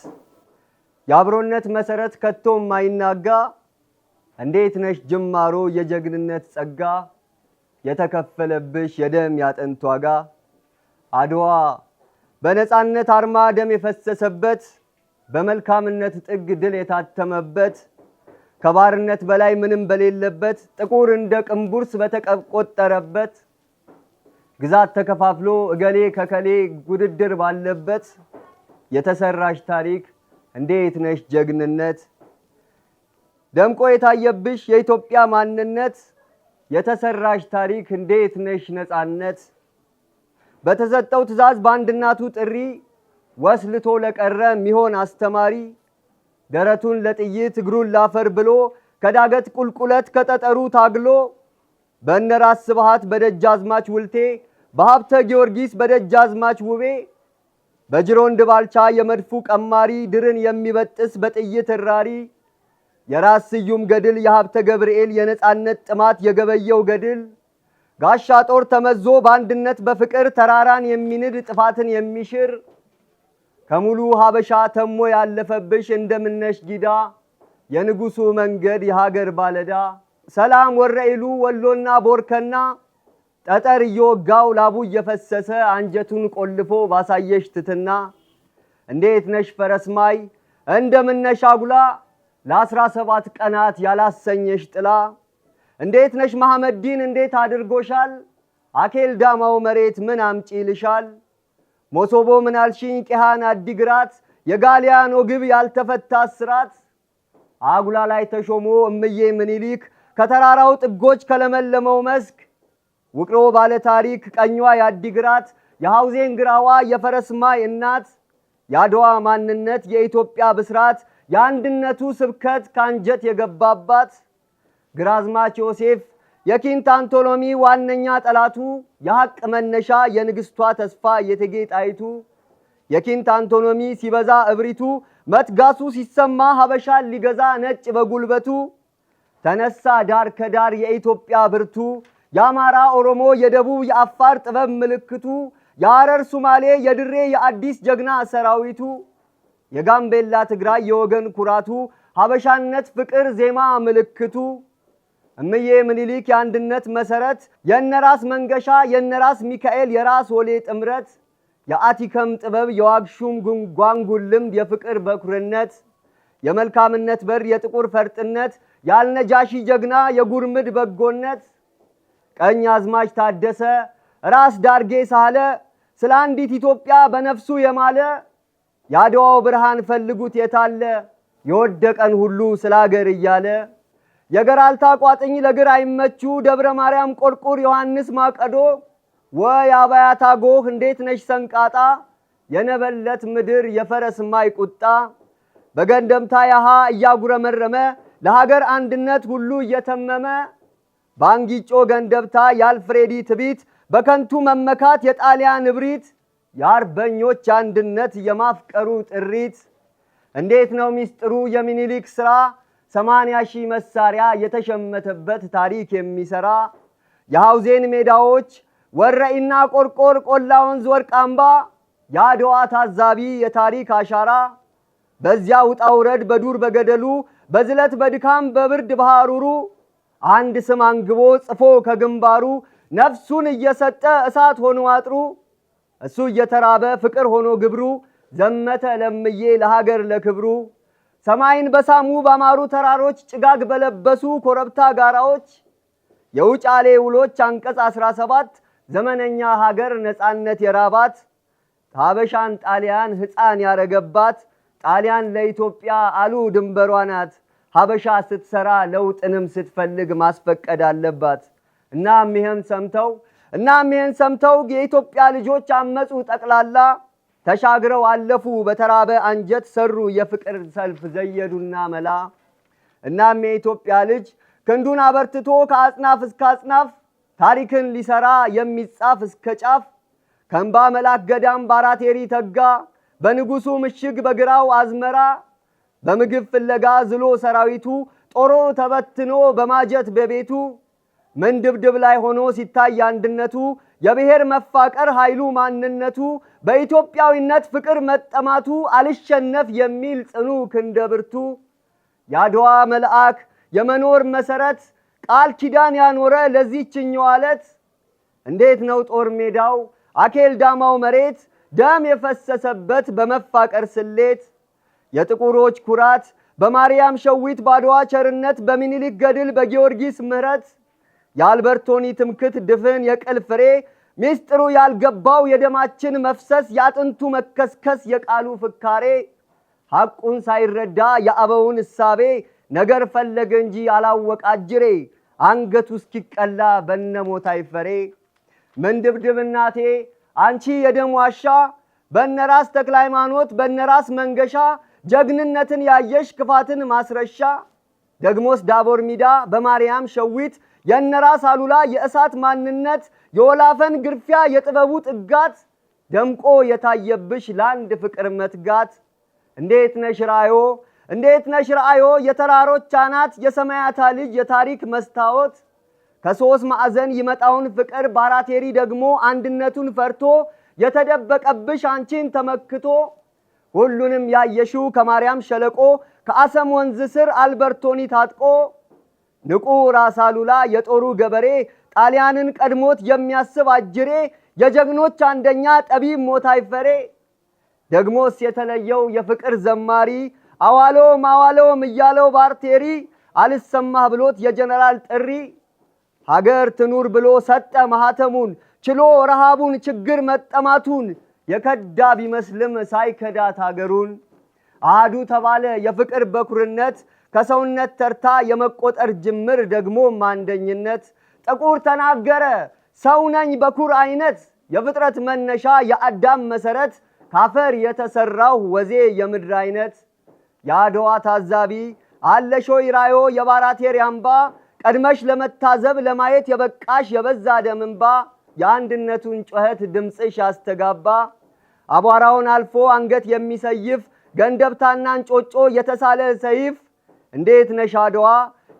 የአብሮነት መሰረት ከቶ ማይናጋ እንዴት ነሽ ጅማሮ የጀግንነት ጸጋ የተከፈለብሽ የደም ያጥንት ዋጋ አድዋ በነፃነት አርማ ደም የፈሰሰበት በመልካምነት ጥግ ድል የታተመበት ከባርነት በላይ ምንም በሌለበት ጥቁር እንደ ቅንቡርስ በተቆጠረበት ግዛት ተከፋፍሎ እገሌ ከከሌ ጉድድር ባለበት የተሰራሽ ታሪክ እንዴት ነሽ ጀግንነት ደምቆ የታየብሽ የኢትዮጵያ ማንነት የተሰራሽ ታሪክ እንዴት ነሽ ነፃነት በተሰጠው ትዕዛዝ በአንድናቱ ጥሪ ወስልቶ ለቀረ ሚሆን አስተማሪ ደረቱን ለጥይት እግሩን ላፈር ብሎ ከዳገት ቁልቁለት ከጠጠሩ ታግሎ በእነራስ ስብሃት በደጃዝማች ውልቴ በሀብተ ጊዮርጊስ በደጃዝማች ውቤ በጅሮንድ ባልቻ የመድፉ ቀማሪ ድርን የሚበጥስ በጥይት እራሪ የራስ ስዩም ገድል የሀብተ ገብርኤል የነፃነት ጥማት የገበየው ገድል ጋሻ ጦር ተመዞ በአንድነት በፍቅር ተራራን የሚንድ ጥፋትን የሚሽር ከሙሉ ሀበሻ ተሞ ያለፈብሽ እንደምነሽ ጊዳ የንጉሱ መንገድ የሀገር ባለዳ ሰላም ወረኢሉ ወሎና ቦርከና ጠጠር እየወጋው ላቡ እየፈሰሰ አንጀቱን ቆልፎ ባሳየሽ ትትና እንዴት ነሽ ፈረስማይ እንደምነሽ አጉላ ለ17 ቀናት ያላሰኘሽ ጥላ እንዴት ነሽ መሐመድዲን እንዴት አድርጎሻል አኬል ዳማው መሬት ምን አምጪ ይልሻል ሞሶቦ ምን አልሽኝ ቂሃን አዲግራት የጋሊያን ወግብ ያልተፈታ ስራት አጉላ ላይ ተሾሞ እምዬ ምኒልክ ከተራራው ጥጎች ከለመለመው መስክ ውቅሮ ባለ ታሪክ ቀኝዋ ያዲግራት የሐውዜን ግራዋ የፈረስማይ እናት ያድዋ ማንነት የኢትዮጵያ ብስራት የአንድነቱ ስብከት ካንጀት የገባባት ግራዝማች ዮሴፍ የኪንታንቶሎሚ ዋነኛ ጠላቱ የሐቅ መነሻ የንግስቷ ተስፋ የቴጌጣይቱ የኪንታንቶሎሚ ሲበዛ እብሪቱ መትጋሱ ሲሰማ ሀበሻን ሊገዛ ነጭ በጉልበቱ ተነሳ ዳር ከዳር የኢትዮጵያ ብርቱ የአማራ ኦሮሞ የደቡብ የአፋር ጥበብ ምልክቱ የሐረር ሱማሌ የድሬ የአዲስ ጀግና ሰራዊቱ የጋምቤላ ትግራይ የወገን ኩራቱ ሀበሻነት ፍቅር ዜማ ምልክቱ እምዬ ምኒልክ የአንድነት መሰረት የነራስ መንገሻ የነራስ ሚካኤል የራስ ወሌ ጥምረት የአቲከም ጥበብ የዋግሹም ጓንጉል ልምድ የፍቅር በኩርነት የመልካምነት በር የጥቁር ፈርጥነት ያልነጃሺ ጀግና የጉርምድ በጎነት ቀኝ አዝማች ታደሰ ራስ ዳርጌ ሳለ ስለ አንዲት ኢትዮጵያ በነፍሱ የማለ ያድዋው ብርሃን ፈልጉት የታለ የወደቀን ሁሉ ስላገር እያለ የገራልታ ቋጥኝ ለግር አይመቹ ደብረ ማርያም ቆርቁር ዮሐንስ ማቀዶ ወይ አባያታ ጎህ እንዴት ነሽ ሰንቃጣ የነበለት ምድር የፈረስማይ ቁጣ በገንደምታ ያሃ እያጉረመረመ ለሀገር አንድነት ሁሉ እየተመመ ባንጊጮ ገንደብታ ያልፍሬዲ ትቢት በከንቱ መመካት የጣሊያን እብሪት የአርበኞች አንድነት የማፍቀሩ ጥሪት እንዴት ነው ሚስጥሩ የሚኒሊክ ስራ 80,000 መሳሪያ የተሸመተበት ታሪክ የሚሰራ የሐውዜን ሜዳዎች ወረኢና ቆርቆር ቆላ ወንዝ ወርቅ አምባ ያድዋ ታዛቢ የታሪክ አሻራ በዚያ ውጣ ውረድ በዱር በገደሉ በዝለት በድካም በብርድ በሐሩሩ አንድ ስም አንግቦ ጽፎ ከግንባሩ ነፍሱን እየሰጠ እሳት ሆኖ አጥሩ እሱ እየተራበ ፍቅር ሆኖ ግብሩ ዘመተ ለምዬ ለሀገር ለክብሩ ሰማይን በሳሙ ባማሩ ተራሮች ጭጋግ በለበሱ ኮረብታ ጋራዎች የውጫሌ ውሎች አንቀጽ 17 ዘመነኛ ሀገር ነፃነት የራባት ሀበሻን ጣሊያን ሕፃን ያረገባት ጣሊያን ለኢትዮጵያ አሉ ድንበሯ ናት ሀበሻ ስትሰራ ለውጥንም ስትፈልግ ማስፈቀድ አለባት እናም ይሄን ሰምተው የኢትዮጵያ ልጆች አመጹ ጠቅላላ ተሻግረው አለፉ በተራበ አንጀት ሰሩ የፍቅር ሰልፍ ዘየዱና መላ እናም የኢትዮጵያ ልጅ ክንዱን አበርትቶ ከአጽናፍ እስከ አጽናፍ ታሪክን ሊሰራ የሚጻፍ እስከ ጫፍ ከንባ መላክ ገዳም ባራቴሪ ተጋ በንጉሱ ምሽግ በግራው አዝመራ በምግብ ፍለጋ ዝሎ ሰራዊቱ ጦሮ ተበትኖ በማጀት በቤቱ ምንድብድብ ላይ ሆኖ ሲታይ አንድነቱ የብሔር መፋቀር ኃይሉ ማንነቱ በኢትዮጵያዊነት ፍቅር መጠማቱ አልሸነፍ የሚል ጽኑ ክንደብርቱ ያድዋ መልአክ የመኖር መሰረት ቃል ኪዳን ያኖረ ለዚህችኛው አለት እንዴት ነው ጦር ሜዳው አኬል ዳማው መሬት ደም የፈሰሰበት በመፋቀር ስሌት የጥቁሮች ኩራት በማርያም ሸዊት ባድዋ ቸርነት በሚኒሊክ ገድል በጊዮርጊስ ምህረት የአልበርቶኒ ትምክት ድፍን የቅል ፍሬ ሚስጥሩ ያልገባው የደማችን መፍሰስ ያጥንቱ መከስከስ የቃሉ ፍካሬ ሐቁን ሳይረዳ የአበውን እሳቤ ነገር ፈለገ እንጂ ያላወቀ አጅሬ አንገቱ እስኪቀላ በነሞት አይፈሬ ምንድብድብ እናቴ አንቺ የደም ዋሻ በነራስ ተክለ ሃይማኖት በነራስ መንገሻ ጀግንነትን ያየሽ ክፋትን ማስረሻ ደግሞስ ዳቦር ሚዳ በማርያም ሸዊት የነራስ አሉላ የእሳት ማንነት የወላፈን ግርፊያ የጥበቡ ጥጋት ደምቆ የታየብሽ ላንድ ፍቅር መትጋት እንዴት ነሽ ራእዮ የተራሮች አናት የሰማያታ ልጅ የታሪክ መስታወት ከሶስት ማዕዘን ይመጣውን ፍቅር ባራቴሪ ደግሞ አንድነቱን ፈርቶ የተደበቀብሽ አንቺን ተመክቶ ሁሉንም ያየሽው ከማርያም ሸለቆ ከአሰም ወንዝ ስር አልበርቶኒ ታጥቆ ንቁ ራስ አሉላ የጦሩ ገበሬ ጣሊያንን ቀድሞት የሚያስብ አጅሬ የጀግኖች አንደኛ ጠቢብ ሞታይ ፈሬ ደግሞስ የተለየው የፍቅር ዘማሪ አዋሎም አዋሎም እያለው ባርቴሪ አልሰማህ ብሎት የጀነራል ጥሪ ሀገር ትኑር ብሎ ሰጠ ማህተሙን ችሎ ረሃቡን ችግር መጠማቱን የከዳ ቢመስልም ሳይከዳት ሀገሩን አዱ ተባለ የፍቅር በኩርነት ከሰውነት ተርታ የመቆጠር ጅምር ደግሞ ማንደኝነት ጥቁር ተናገረ ሰው ነኝ በኩር አይነት የፍጥረት መነሻ የአዳም መሰረት ካፈር የተሰራው ወዜ የምድር አይነት ያድዋ ታዛቢ አለሾይ ራዮ የባራቴር ያምባ ቀድመሽ ለመታዘብ ለማየት የበቃሽ የበዛ ደምንባ የአንድነቱን ጩኸት ድምጽሽ ያስተጋባ አቧራውን አልፎ አንገት የሚሰይፍ ገንደብታና እንጮጮ የተሳለ ሰይፍ እንዴት ነሽ አድዋ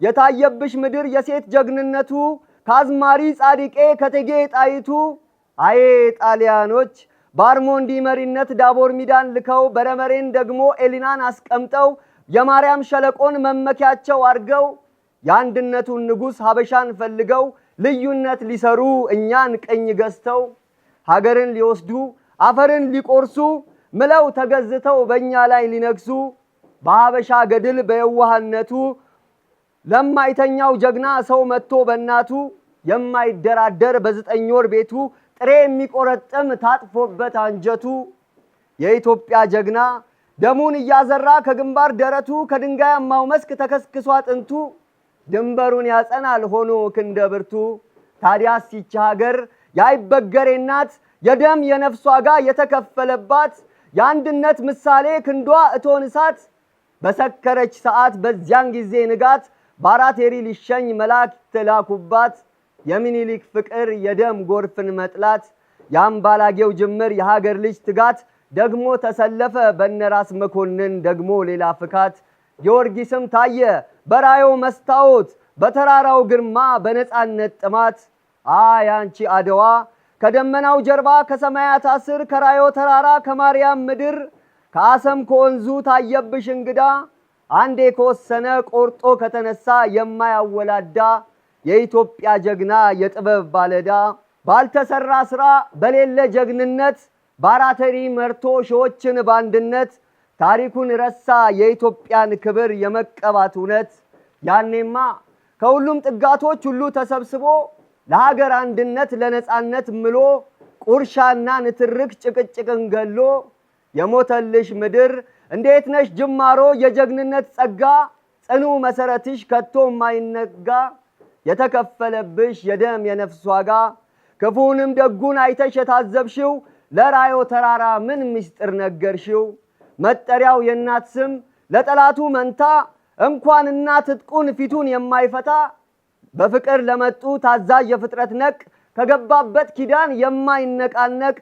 የታየብሽ ምድር የሴት ጀግንነቱ ካዝማሪ ጻድቄ ከቴጌ ጣይቱ አዬ ጣሊያኖች ባርሞንዲ መሪነት ዳቦር ሚዳን ልከው በረመሬን ደግሞ ኤሊናን አስቀምጠው የማርያም ሸለቆን መመኪያቸው አርገው የአንድነቱን ንጉስ ሀበሻን ፈልገው ልዩነት ሊሰሩ እኛን ቀኝ ገዝተው ሀገርን ሊወስዱ አፈርን ሊቆርሱ ምለው ተገዝተው በእኛ ላይ ሊነግሱ በሀበሻ ገድል በየዋህነቱ ለማይተኛው ጀግና ሰው መጥቶ በእናቱ የማይደራደር በዘጠኝ ወር ቤቱ ጥሬ የሚቆረጥም ታጥፎበት አንጀቱ የኢትዮጵያ ጀግና ደሙን እያዘራ ከግንባር ደረቱ ከድንጋያማው መስክ ተከስክሷ አጥንቱ ድንበሩን ያጸናል ሆኖ ክንደብርቱ ታዲያስ ይህች ሀገር ያይበገሬ እናት የደም የነፍስ ዋጋ የተከፈለባት የአንድነት ምሳሌ ክንዷ እቶን እሳት በሰከረች ሰዓት በዚያን ጊዜ ንጋት ባራቴሪ ሊሸኝ መላክ ተላኩባት የሚኒሊክ ፍቅር የደም ጎርፍን መጥላት ያምባላጌው ጅምር የሀገር ልጅ ትጋት ደግሞ ተሰለፈ በነራስ መኮንን ደግሞ ሌላ ፍካት ጊዮርጊስም ታየ በራዮ መስታወት በተራራው ግርማ በነፃነት ጥማት አንቺ አድዋ ከደመናው ጀርባ ከሰማያት አስር ከራዮ ተራራ ከማርያም ምድር ከአሰም ከወንዙ ታየብሽ እንግዳ አንዴ ከወሰነ ቆርጦ ከተነሳ የማያወላዳ የኢትዮጵያ ጀግና የጥበብ ባለዳ ባልተሰራ ስራ በሌለ ጀግንነት ባራተሪ መርቶ ሺዎችን ባንድነት ታሪኩን ረሳ የኢትዮጵያን ክብር የመቀባት እውነት ያኔማ ከሁሉም ጥጋቶች ሁሉ ተሰብስቦ ለሀገር አንድነት ለነፃነት ምሎ ቁርሻና ንትርክ ጭቅጭቅን ገሎ የሞተልሽ ምድር እንዴት ነሽ ጅማሮ የጀግንነት ጸጋ ጽኑ መሰረትሽ ከቶ ማይነጋ የተከፈለብሽ የደም የነፍስ ዋጋ ክፉንም ደጉን አይተሽ የታዘብሽው ለራዮ ተራራ ምን ምስጢር ነገርሽው መጠሪያው የእናት ስም ለጠላቱ መንታ እንኳን እናት ትጥቁን ፊቱን የማይፈታ በፍቅር ለመጡ ታዛዥ የፍጥረት ነቅ ከገባበት ኪዳን የማይነቃነቅ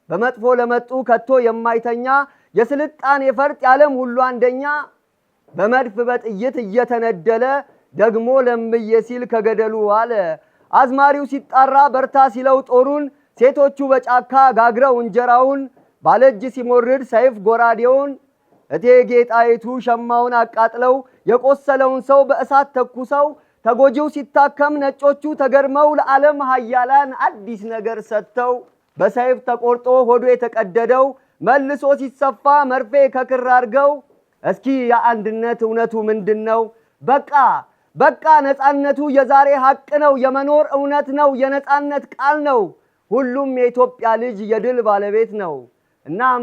በመጥፎ ለመጡ ከቶ የማይተኛ የስልጣን የፈርጥ ያለም ሁሉ አንደኛ በመድፍ በጥይት እየተነደለ ደግሞ ለምዬ ሲል ከገደሉ አለ አዝማሪው ሲጣራ በርታ ሲለው ጦሩን ሴቶቹ በጫካ ጋግረው እንጀራውን ባለጅ ሲሞርድ ሰይፍ ጎራዴውን እቴጌ ጣይቱ ሸማውን አቃጥለው የቆሰለውን ሰው በእሳት ተኩሰው ተጎጂው ሲታከም ነጮቹ ተገርመው ለዓለም ኃያላን አዲስ ነገር ሰጥተው በሰይፍ ተቆርጦ ሆዶ የተቀደደው መልሶ ሲሰፋ መርፌ ከክር አርገው እስኪ የአንድነት እውነቱ ምንድነው በቃ ነፃነቱ የዛሬ ሀቅ ነው የመኖር እውነት ነው የነፃነት ቃል ነው ሁሉም የኢትዮጵያ ልጅ የድል ባለቤት ነው እናም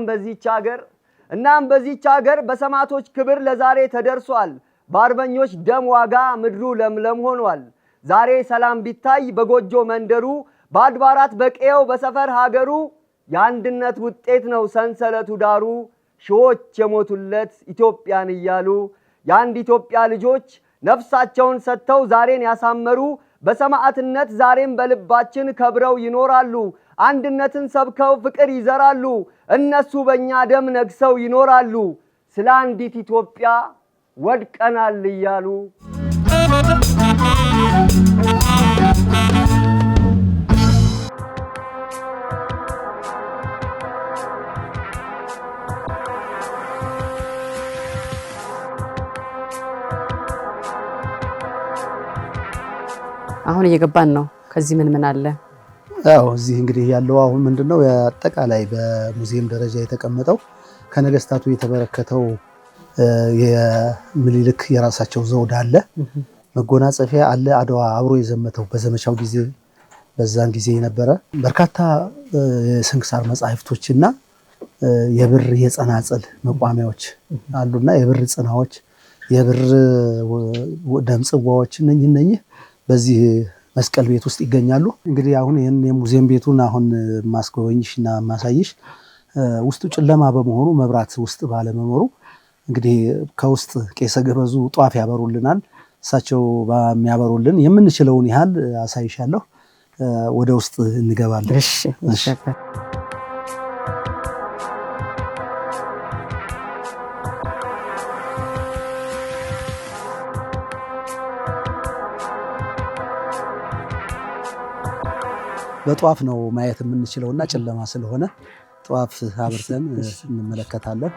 በዚህች ሀገር በሰማዕቶች ክብር ለዛሬ ተደርሷል በአርበኞች ደም ዋጋ ምድሩ ለምለም ሆኗል ዛሬ ሰላም ቢታይ በጎጆ መንደሩ በአድባራት በቀየው በሰፈር ሀገሩ የአንድነት ውጤት ነው ሰንሰለቱ ዳሩ ሺዎች የሞቱለት ኢትዮጵያን እያሉ የአንድ ኢትዮጵያ ልጆች ነፍሳቸውን ሰጥተው ዛሬን ያሳመሩ በሰማዕትነት ዛሬም በልባችን ከብረው ይኖራሉ አንድነትን ሰብከው ፍቅር ይዘራሉ እነሱ በእኛ ደም ነግሰው ይኖራሉ ስለ አንዲት ኢትዮጵያ ወድቀናል እያሉ
አሁን እየገባን ነው። ከዚህ ምን አለ?
ያው እዚህ እንግዲህ ያለው አሁን ምንድነው አጠቃላይ በሙዚየም ደረጃ የተቀመጠው ከነገስታቱ የተበረከተው የምኒልክ የራሳቸው ዘውድ አለ፣ መጎናጸፊያ አለ። አድዋ አብሮ የዘመተው በዘመቻው ጊዜ በዛን ጊዜ የነበረ በርካታ የስንክሳር መጻሕፍቶችና የብር የጸናጽል መቋሚያዎች አሉና የብር ጽናዎች፣ የብር ደም ጽዋዎች እነኚህ በዚህ መስቀል ቤት ውስጥ ይገኛሉ። እንግዲህ አሁን ይሄን የሙዚየም ቤቱን አሁን ማስጎበኝሽና ማሳይሽ ውስጡ ጨለማ በመሆኑ መብራት ውስጥ ባለመኖሩ እንግዲህ ከውስጥ ቄሰ ገበዙ ጧፍ ያበሩልናል። እሳቸው በሚያበሩልን የምንችለውን ያህል አሳይሻለሁ። ወደ ውስጥ እንገባለን።
እሺ።
በጧፍ ነው ማየት የምንችለውና ጨለማ ስለሆነ ጧፍ አብርተን እንመለከታለን።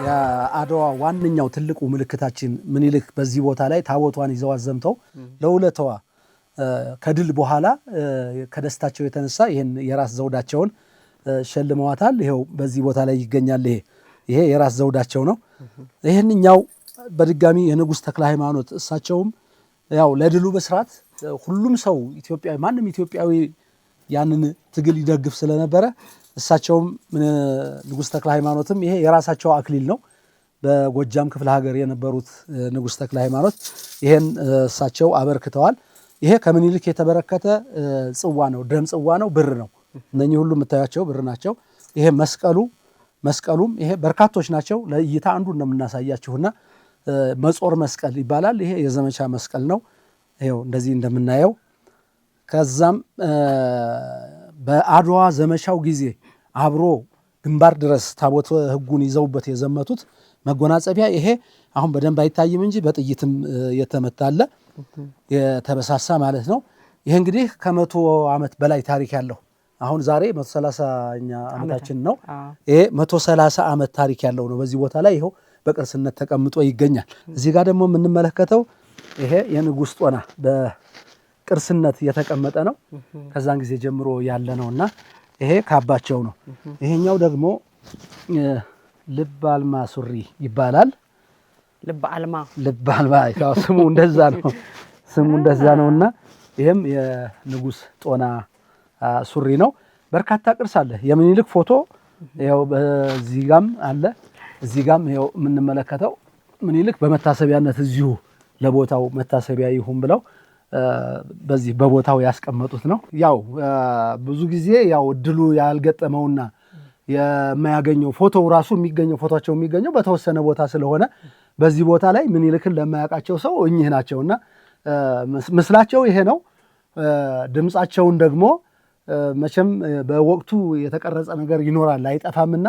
የአድዋ ዋነኛው ትልቁ ምልክታችን ምኒልክ በዚህ ቦታ ላይ ታቦቷን ይዘው አዘምተው ለውለታዋ ከድል በኋላ ከደስታቸው የተነሳ ይሄን የራስ ዘውዳቸውን ሸልመዋታል። ይሄው በዚህ ቦታ ላይ ይገኛል። ይሄ የራስ ዘውዳቸው ነው። ይሄንኛው በድጋሚ የንጉሥ ተክለ ሃይማኖት እሳቸውም ያው ለድሉ በስርዓት ሁሉም ሰው ኢትዮጵያዊ ማንም ኢትዮጵያዊ ያንን ትግል ይደግፍ ስለነበረ እሳቸውም ንጉሥ ተክለ ሃይማኖትም ይሄ የራሳቸው አክሊል ነው። በጎጃም ክፍለ ሀገር የነበሩት ንጉሥ ተክለ ሃይማኖት ይሄን እሳቸው አበርክተዋል። ይሄ ከምኒልክ የተበረከተ ጽዋ ነው፣ ደም ጽዋ ነው፣ ብር ነው። እነኚህ ሁሉ የምታያቸው ብር ናቸው። ይሄ መስቀሉም ይሄ በርካቶች ናቸው። ለእይታ አንዱ እንደምናሳያችሁና መጾር መስቀል ይባላል። ይሄ የዘመቻ መስቀል ነው። ይሄው እንደዚህ እንደምናየው ከዛም በአድዋ ዘመቻው ጊዜ አብሮ ግንባር ድረስ ታቦተ ሕጉን ይዘውበት የዘመቱት መጎናጸፊያ ይሄ አሁን በደንብ አይታይም እንጂ በጥይትም የተመታለ የተበሳሳ ማለት ነው። ይሄ እንግዲህ ከ100 ዓመት በላይ ታሪክ ያለው አሁን ዛሬ 130ኛ ዓመታችን ነው። ይሄ 130 ዓመት ታሪክ ያለው ነው። በዚህ ቦታ ላይ ይኸው በቅርስነት ተቀምጦ ይገኛል። እዚህ ጋር ደግሞ የምንመለከተው ይሄ የንጉሥ ጦና በቅርስነት የተቀመጠ ነው። ከዛን ጊዜ ጀምሮ ያለ ነውና ይሄ ካባቸው ነው። ይሄኛው ደግሞ ልብ አልማ ሱሪ ይባላል።
ልብ አልማ
ያው ስሙ እንደዛ ነውና ይሄም የንጉሥ ጦና ሱሪ ነው። በርካታ ቅርስ አለ። የምኒልክ ፎቶ ያው በዚህ ጋም አለ። እዚህ ጋም ያው የምንመለከተው ምኒልክ በመታሰቢያነት እዚሁ ለቦታው መታሰቢያ ይሁን ብለው በዚህ በቦታው ያስቀመጡት ነው። ያው ብዙ ጊዜ ያው እድሉ ያልገጠመውና የማያገኘው ፎቶው ራሱ ፎቶቸው የሚገኘው በተወሰነ ቦታ ስለሆነ በዚህ ቦታ ላይ ምኒልክን ለማያውቃቸው ሰው እኚህ ናቸውና ምስላቸው ይሄ ነው። ድምጻቸውን ደግሞ መቼም በወቅቱ የተቀረጸ ነገር ይኖራል አይጠፋምና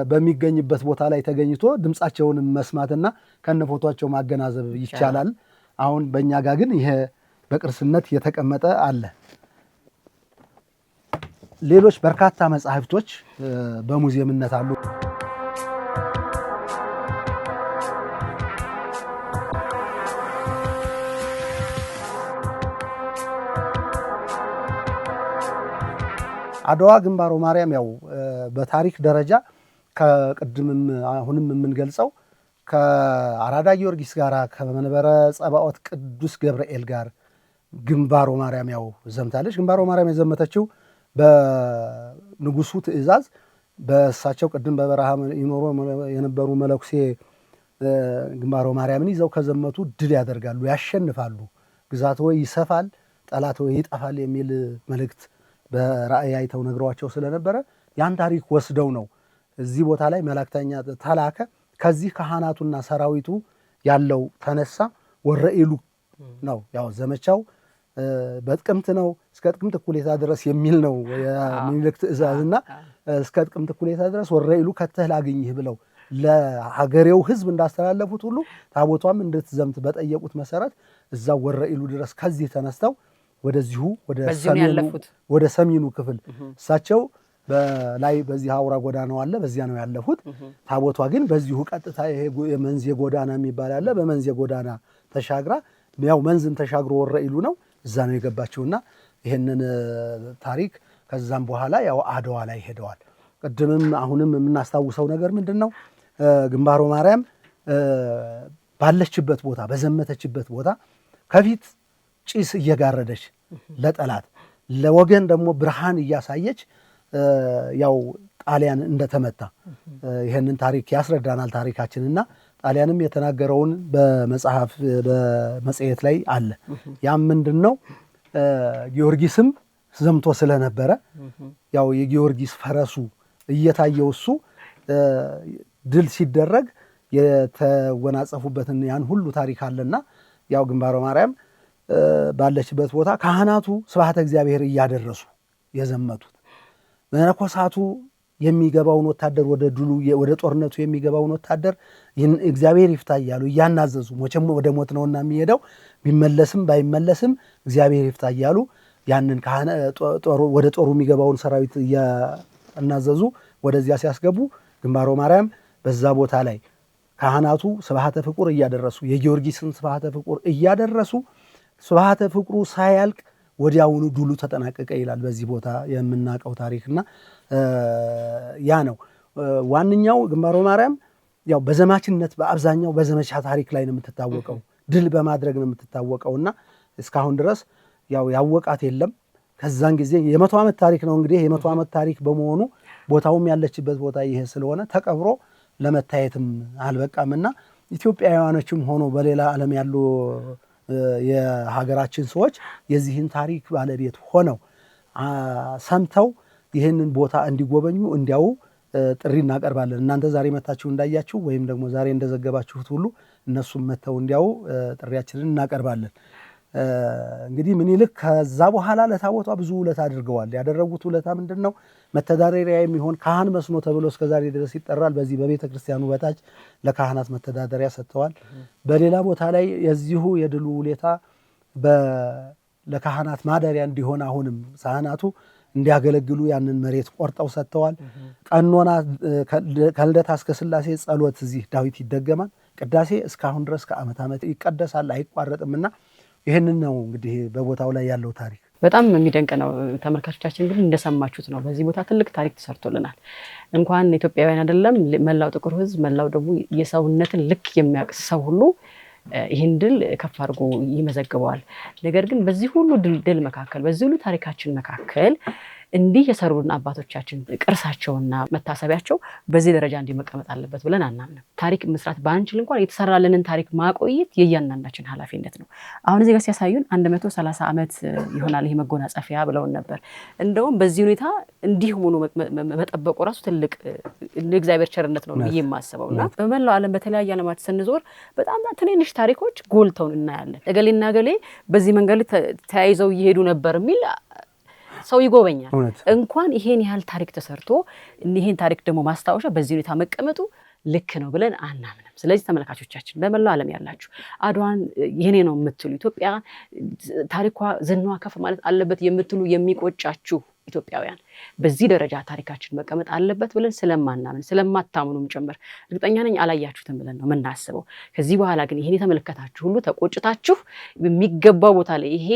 በሚገኝበት ቦታ ላይ ተገኝቶ ድምጻቸውን መስማትና ከነፎቶቸው ማገናዘብ ይቻላል። አሁን በእኛ ጋር ግን ይሄ በቅርስነት የተቀመጠ አለ። ሌሎች በርካታ መጻሕፍቶች በሙዚየምነት አሉ። አድዋ ግንባሮ ማርያም ያው በታሪክ ደረጃ ከቅድምም አሁንም የምንገልጸው ከአራዳ ጊዮርጊስ ጋር ከመንበረ ጸባኦት ቅዱስ ገብርኤል ጋር ግንባሮ ማርያም ያው ዘምታለች። ግንባሮ ማርያም የዘመተችው በንጉሱ ትእዛዝ በእሳቸው ቅድም በበረሃ ይኖሩ የነበሩ መለኩሴ ግንባሮ ማርያምን ይዘው ከዘመቱ ድል ያደርጋሉ፣ ያሸንፋሉ፣ ግዛት ወይ ይሰፋል፣ ጠላት ወይ ይጠፋል የሚል መልእክት በራእይ አይተው ነግረዋቸው ስለነበረ ያን ታሪክ ወስደው ነው እዚህ ቦታ ላይ መላእክተኛ ተላከ። ከዚህ ካህናቱና ሰራዊቱ ያለው ተነሳ፣ ወረኢሉ ነው። ያው ዘመቻው በጥቅምት ነው እስከ ጥቅምት እኩሌታ ድረስ የሚል ነው የሚልክ ትእዛዝና እስከ ጥቅምት እኩሌታ ድረስ ወረኢሉ ከተህ ላግኝህ ብለው ለሀገሬው ሕዝብ እንዳስተላለፉት ሁሉ ታቦቷም እንድትዘምት በጠየቁት መሰረት እዛው ወረኢሉ ድረስ ከዚህ ተነስተው ወደዚሁ ወደ ሰሜኑ ክፍል እሳቸው በላይ በዚህ አውራ ጎዳናው አለ በዚያ ነው ያለፉት። ታቦቷ ግን በዚሁ ቀጥታ ይሄ የመንዜ ጎዳና የሚባል አለ በመንዜ ጎዳና ተሻግራ ያው መንዝን ተሻግሮ ወረኢሉ ነው እዛ ነው የገባችውና ይሄንን ታሪክ ከዛም በኋላ ያው አድዋ ላይ ሄደዋል። ቅድምም አሁንም የምናስታውሰው ነገር ምንድነው ግንባሮ ማርያም ባለችበት ቦታ በዘመተችበት ቦታ ከፊት ጭስ እየጋረደች ለጠላት ለወገን ደግሞ ብርሃን እያሳየች ያው ጣሊያን እንደተመታ ይሄንን ታሪክ ያስረዳናል ታሪካችንና ጣሊያንም የተናገረውን በመጽሐፍ በመጽሔት ላይ አለ። ያም ምንድነው ጊዮርጊስም ዘምቶ ስለነበረ ያው የጊዮርጊስ ፈረሱ እየታየው እሱ ድል ሲደረግ የተወናጸፉበትን ያን ሁሉ ታሪክ አለና ያው ግንባሮ ማርያም ባለችበት ቦታ ካህናቱ ስብሐተ እግዚአብሔር እያደረሱ የዘመቱት መነኮሳቱ የሚገባውን ወታደር ወደ ድሉ ወደ ጦርነቱ የሚገባውን ወታደር እግዚአብሔር ይፍታ እያሉ እያናዘዙ ሞቸም ወደ ሞት ነውና የሚሄደው ቢመለስም ባይመለስም እግዚአብሔር ይፍታ እያሉ ያንን ወደ ጦሩ የሚገባውን ሰራዊት እያናዘዙ ወደዚያ ሲያስገቡ ግንባሮ ማርያም በዛ ቦታ ላይ ካህናቱ ስብሐተ ፍቁር እያደረሱ የጊዮርጊስን ስብሐተ ፍቁር እያደረሱ ስብሐተ ፍቁሩ ሳያልቅ ወዲያውኑ ድሉ ተጠናቀቀ ይላል በዚህ ቦታ የምናውቀው ታሪክና ያ ነው ዋንኛው ግንባሮ ማርያም ያው በዘማችነት በአብዛኛው በዘመቻ ታሪክ ላይ ነው የምትታወቀው ድል በማድረግ ነው የምትታወቀውና እስካሁን ድረስ ያው ያወቃት የለም። ከዛን ጊዜ የ100 ዓመት ታሪክ ነው እንግዲህ የ100 ዓመት ታሪክ በመሆኑ ቦታውም ያለችበት ቦታ ይሄ ስለሆነ ተቀብሮ ለመታየትም አልበቃምና ኢትዮጵያውያኖችም ሆኖ በሌላ ዓለም ያሉ የሀገራችን ሰዎች የዚህን ታሪክ ባለቤት ሆነው ሰምተው ይህንን ቦታ እንዲጎበኙ እንዲያው ጥሪ እናቀርባለን። እናንተ ዛሬ መታችሁ እንዳያችሁ ወይም ደግሞ ዛሬ እንደዘገባችሁት ሁሉ እነሱም መተው እንዲያው ጥሪያችንን እናቀርባለን። እንግዲህ ምኒልክ ከዛ በኋላ ለታቦቷ ብዙ ውለታ አድርገዋል። ያደረጉት ውለታ ምንድነው? መተዳደሪያ የሚሆን ካህን መስኖ ተብሎ እስከዛሬ ድረስ ይጠራል። በዚህ በቤተ ክርስቲያኑ በታች ለካህናት መተዳደሪያ ሰጥተዋል። በሌላ ቦታ ላይ የዚሁ የድሉ ውለታ ለካህናት ማደሪያ እንዲሆን አሁንም ካህናቱ እንዲያገለግሉ ያንን መሬት ቆርጠው ሰጥተዋል። ቀኖና ከልደታ እስከ ሥላሴ ጸሎት እዚህ ዳዊት ይደገማል። ቅዳሴ እስካሁን ድረስ ከዓመት ዓመት ይቀደሳል አይቋረጥምና ይሄንን ነው እንግዲህ በቦታው ላይ ያለው ታሪክ
በጣም የሚደንቅ ነው። ተመልካቾቻችን ግን እንደሰማችሁት ነው በዚህ ቦታ ትልቅ ታሪክ ተሰርቶልናል። እንኳን ኢትዮጵያውያን አይደለም መላው ጥቁር ሕዝብ መላው ደግሞ የሰውነትን ልክ የሚያውቅ ሰው ሁሉ ይህን ድል ከፍ አድርጎ ይመዘግበዋል። ነገር ግን በዚህ ሁሉ ድል መካከል በዚህ ሁሉ ታሪካችን መካከል እንዲህ የሰሩን አባቶቻችን ቅርሳቸውና መታሰቢያቸው በዚህ ደረጃ እንዲመቀመጥ አለበት ብለን አናምንም። ታሪክ መስራት ባንችል እንኳን የተሰራልንን ታሪክ ማቆየት የእያንዳንዳችን ኃላፊነት ነው። አሁን እዚህ ጋር ሲያሳዩን 130 ዓመት ይሆናል ይሄ መጎናጸፊያ ብለውን ነበር። እንደውም በዚህ ሁኔታ እንዲህ ሆኖ መጠበቁ ራሱ ትልቅ እግዚአብሔር ቸርነት ነው ብዬ የማስበውና በመላው ዓለም በተለያየ ዓለማት ስንዞር በጣም ትንንሽ ታሪኮች ጎልተው እናያለን። እገሌና እገሌ በዚህ መንገድ ተያይዘው እየሄዱ ነበር የሚል ሰው ይጎበኛል። እንኳን ይሄን ያህል ታሪክ ተሰርቶ ይሄን ታሪክ ደግሞ ማስታወሻ በዚህ ሁኔታ መቀመጡ ልክ ነው ብለን አናምንም። ስለዚህ ተመልካቾቻችን በመላው ዓለም ያላችሁ አድዋን የኔ ነው የምትሉ ኢትዮጵያ ታሪኳ ዝናዋ ከፍ ማለት አለበት የምትሉ የሚቆጫችሁ ኢትዮጵያውያን በዚህ ደረጃ ታሪካችን መቀመጥ አለበት ብለን ስለማናምን ስለማታምኑም ጭምር እርግጠኛ ነኝ አላያችሁትም ብለን ነው የምናስበው። ከዚህ በኋላ ግን ይሄን የተመለከታችሁ ሁሉ ተቆጭታችሁ የሚገባው ቦታ ላይ ይሄ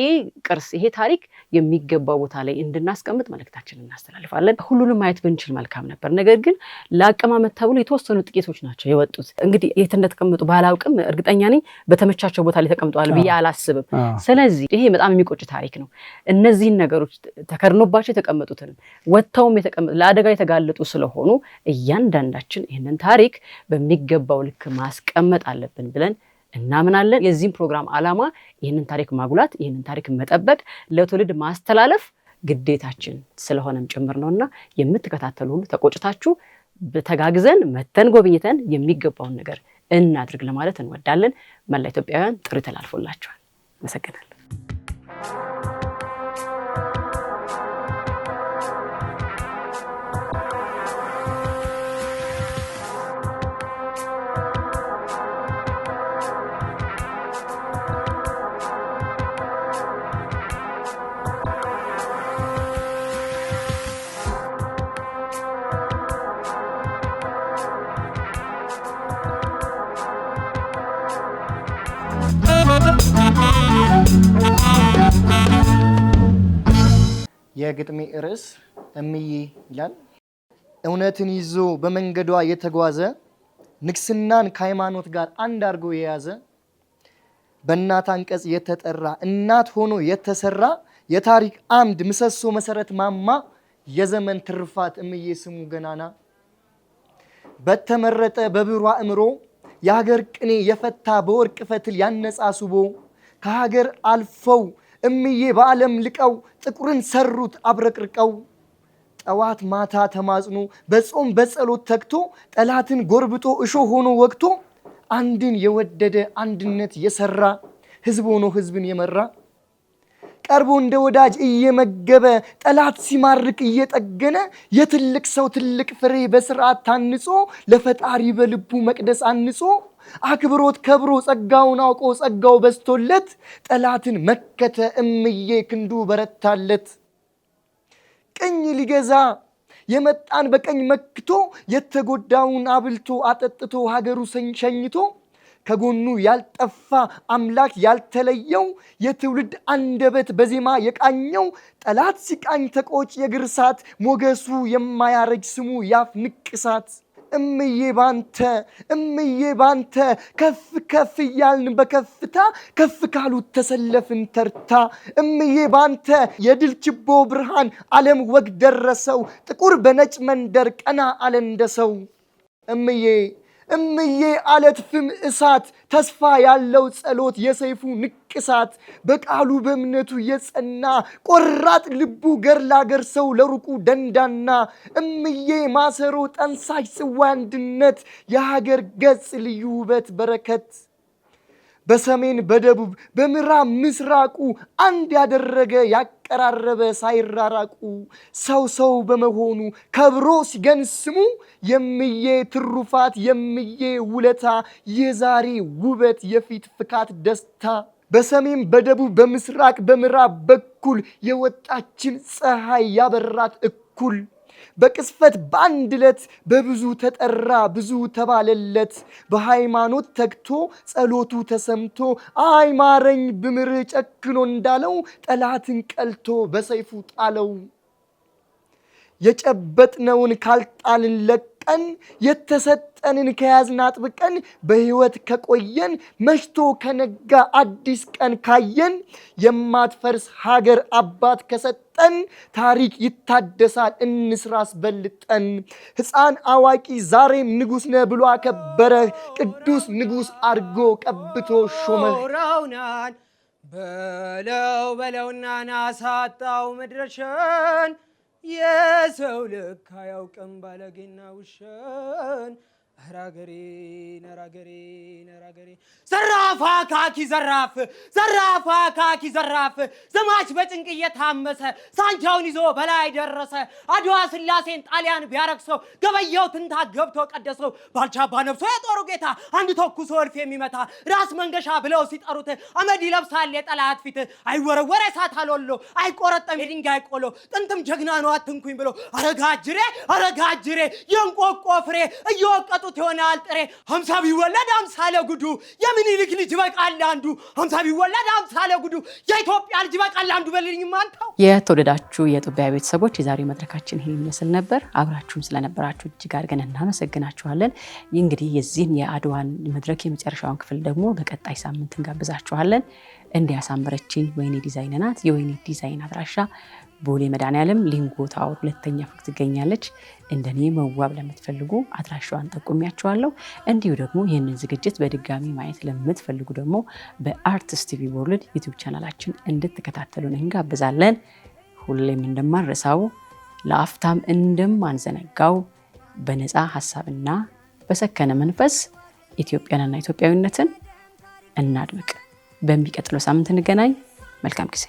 ቅርስ ይሄ ታሪክ የሚገባው ቦታ ላይ እንድናስቀምጥ መልእክታችንን እናስተላልፋለን። ሁሉንም ማየት ብንችል መልካም ነበር። ነገር ግን ለአቀማመጥ ተብሎ የተወሰኑ ጥቂቶች ናቸው የወጡት። እንግዲህ የት እንደተቀመጡ ባላውቅም እርግጠኛ ነኝ በተመቻቸው ቦታ ላይ ተቀምጠዋል ብዬ አላስብም። ስለዚህ ይሄ በጣም የሚቆጭ ታሪክ ነው። እነዚህን ነገሮች ተከርኖባቸው የተቀመጡትን ወጥተውም ለአደጋ የተጋለጡ ስለሆኑ እያንዳንዳችን ይህንን ታሪክ በሚገባው ልክ ማስቀመጥ አለብን ብለን እናምናለን። የዚህም ፕሮግራም ዓላማ ይህንን ታሪክ ማጉላት ይህንን ታሪክ መጠበቅ ለትውልድ ማስተላለፍ ግዴታችን ስለሆነም ጭምር ነውና የምትከታተሉ ሁሉ ተቆጭታችሁ ተጋግዘን መተን ጎብኝተን የሚገባውን ነገር እናድርግ ለማለት እንወዳለን። መላ ኢትዮጵያውያን ጥሪ ተላልፎላችኋል። አመሰግናለሁ።
የግጥሜ ርዕስ እምዬ ይላል። እውነትን ይዞ በመንገዷ የተጓዘ ንግስናን ከሃይማኖት ጋር አንድ አድርጎ የያዘ በእናት አንቀጽ የተጠራ እናት ሆኖ የተሰራ የታሪክ አምድ ምሰሶ መሰረት ማማ የዘመን ትርፋት እምዬ ስሙ ገናና በተመረጠ በብሯ እምሮ የሀገር ቅኔ የፈታ በወርቅ ፈትል ያነጻሱቦ ከሀገር አልፈው እምዬ በዓለም ልቀው ጥቁርን ሰሩት አብረቅርቀው ጠዋት ማታ ተማጽኖ በጾም በጸሎት ተግቶ ጠላትን ጎርብጦ እሾህ ሆኖ ወቅቶ አንድን የወደደ አንድነት የሰራ ህዝብ ሆኖ ህዝብን የመራ ቀርቦ እንደ ወዳጅ እየመገበ ጠላት ሲማርክ እየጠገነ የትልቅ ሰው ትልቅ ፍሬ በስርዓት ታንጾ ለፈጣሪ በልቡ መቅደስ አንጾ አክብሮት ከብሮ ጸጋውን አውቆ ጸጋው በስቶለት ጠላትን መከተ እምዬ ክንዱ በረታለት ቀኝ ሊገዛ የመጣን በቀኝ መክቶ የተጎዳውን አብልቶ አጠጥቶ ሀገሩ ሸኝቶ ከጎኑ ያልጠፋ አምላክ ያልተለየው የትውልድ አንደበት በዜማ የቃኘው ጠላት ሲቃኝ ተቆጭ የግርሳት ሞገሱ የማያረጅ ስሙ ያፍ ንቅሳት እምዬ ባንተ ከፍ ከፍ እያልን በከፍታ ከፍ ካሉት ተሰለፍን ተርታ እምዬ ባንተ የድል ችቦ ብርሃን ዓለም ወግ ደረሰው ጥቁር በነጭ መንደር ቀና አለ እንደሰው እምዬ አለት ፍም እሳት ተስፋ ያለው ጸሎት የሰይፉ ንቅሳት በቃሉ በእምነቱ የጸና ቆራጥ ልቡ ገር ሰው ለሩቁ ደንዳና እምዬ ማሰሮ ጠንሳሽ ጽዋ አንድነት የሀገር ገጽ ልዩ ውበት በረከት በሰሜን በደቡብ በምዕራብ ምስራቁ አንድ ያደረገ ያቀራረበ ሳይራራቁ ሰው በመሆኑ ከብሮ ሲገንስሙ የምዬ ትሩፋት የምዬ ውለታ የዛሬ ውበት የፊት ፍካት ደስታ በሰሜን በደቡብ በምስራቅ በምዕራብ በኩል የወጣችን ፀሐይ ያበራት እኩል በቅስፈት በአንድ ዕለት በብዙ ተጠራ ብዙ ተባለለት በሃይማኖት ተግቶ ጸሎቱ ተሰምቶ አይማረኝ ብምር ጨክኖ እንዳለው ጠላትን ቀልቶ በሰይፉ ጣለው የጨበጥነውን ካልጣልን ለቀን የተሰጠንን ከያዝን አጥብቀን በህይወት ከቆየን መሽቶ ከነጋ አዲስ ቀን ካየን የማትፈርስ ሀገር አባት ከሰጠን ታሪክ ይታደሳል እንስራስ በልጠን ሕፃን አዋቂ ዛሬም ንጉስ ነህ ብሎ አከበረ ቅዱስ ንጉስ አድርጎ ቀብቶ ሾመህ
ራውናን በለውና ናሳጣው መድረሻን የሰው ልክ አያውቅም ባለጌና ውሸን ራገሬ ዘራፋ ካኪ ዘራፍ ዘማች በጭንቅ እየታመሰ ሳንጃውን ይዞ በላይ ደረሰ አድዋ ስላሴን ጣሊያን ቢያረክሰው ገበየው ትንታ ገብቶ ቀደሰው ባልቻባ ነፍሶ የጦሩ ጌታ አንድ ተኩሶ ወልፍ የሚመታ ራስ መንገሻ ብለው ሲጠሩት አመድ ይለብሳል የጠላት ፊት አይወረወረ እሳት አልወሎ አይቆረጠም የድንጋይ ቆሎ ጥንትም ጀግና ነው አትንኩኝ ብሎ አረጋጅሬ የንቆቆ ፍሬ እየወቀጡ ይሆናል ጥሬ 50 ቢወለድ 50 ለጉዱ የምኒልክ ልጅ በቃል አንዱ 50 ቢወለድ 50 ለጉዱ የኢትዮጵያ ልጅ በቃል አንዱ በልልኝ ማንተው።
የተወደዳችሁ የጦቢያ ቤተሰቦች የዛሬው መድረካችን ይሄን ይመስል ነበር። አብራችሁን ስለነበራችሁ እጅግ አድርገን እናመሰግናችኋለን። እንግዲህ የዚህን የአድዋን መድረክ የመጨረሻውን ክፍል ደግሞ በቀጣይ ሳምንት እንጋብዛችኋለን። እንዲያሳምረችኝ ወይኔ ዲዛይን ናት። የወይኔ ዲዛይን አድራሻ ቦሌ መድኃኔዓለም ሊንጎ ታወር ሁለተኛ ፎቅ ትገኛለች። እንደኔ መዋብ ለምትፈልጉ አድራሻዋን ጠቁሚያችኋለሁ። እንዲሁ ደግሞ ይህንን ዝግጅት በድጋሚ ማየት ለምትፈልጉ ደግሞ በአርቲስት ቲቪ ወርልድ ዩቲዩብ ቻናላችን እንድትከታተሉን እንጋብዛለን። ሁሌም እንደማንረሳው ለአፍታም እንደማንዘነጋው በነፃ ሀሳብና በሰከነ መንፈስ ኢትዮጵያንና ኢትዮጵያዊነትን እናድምቅ። በሚቀጥለው ሳምንት እንገናኝ። መልካም ጊዜ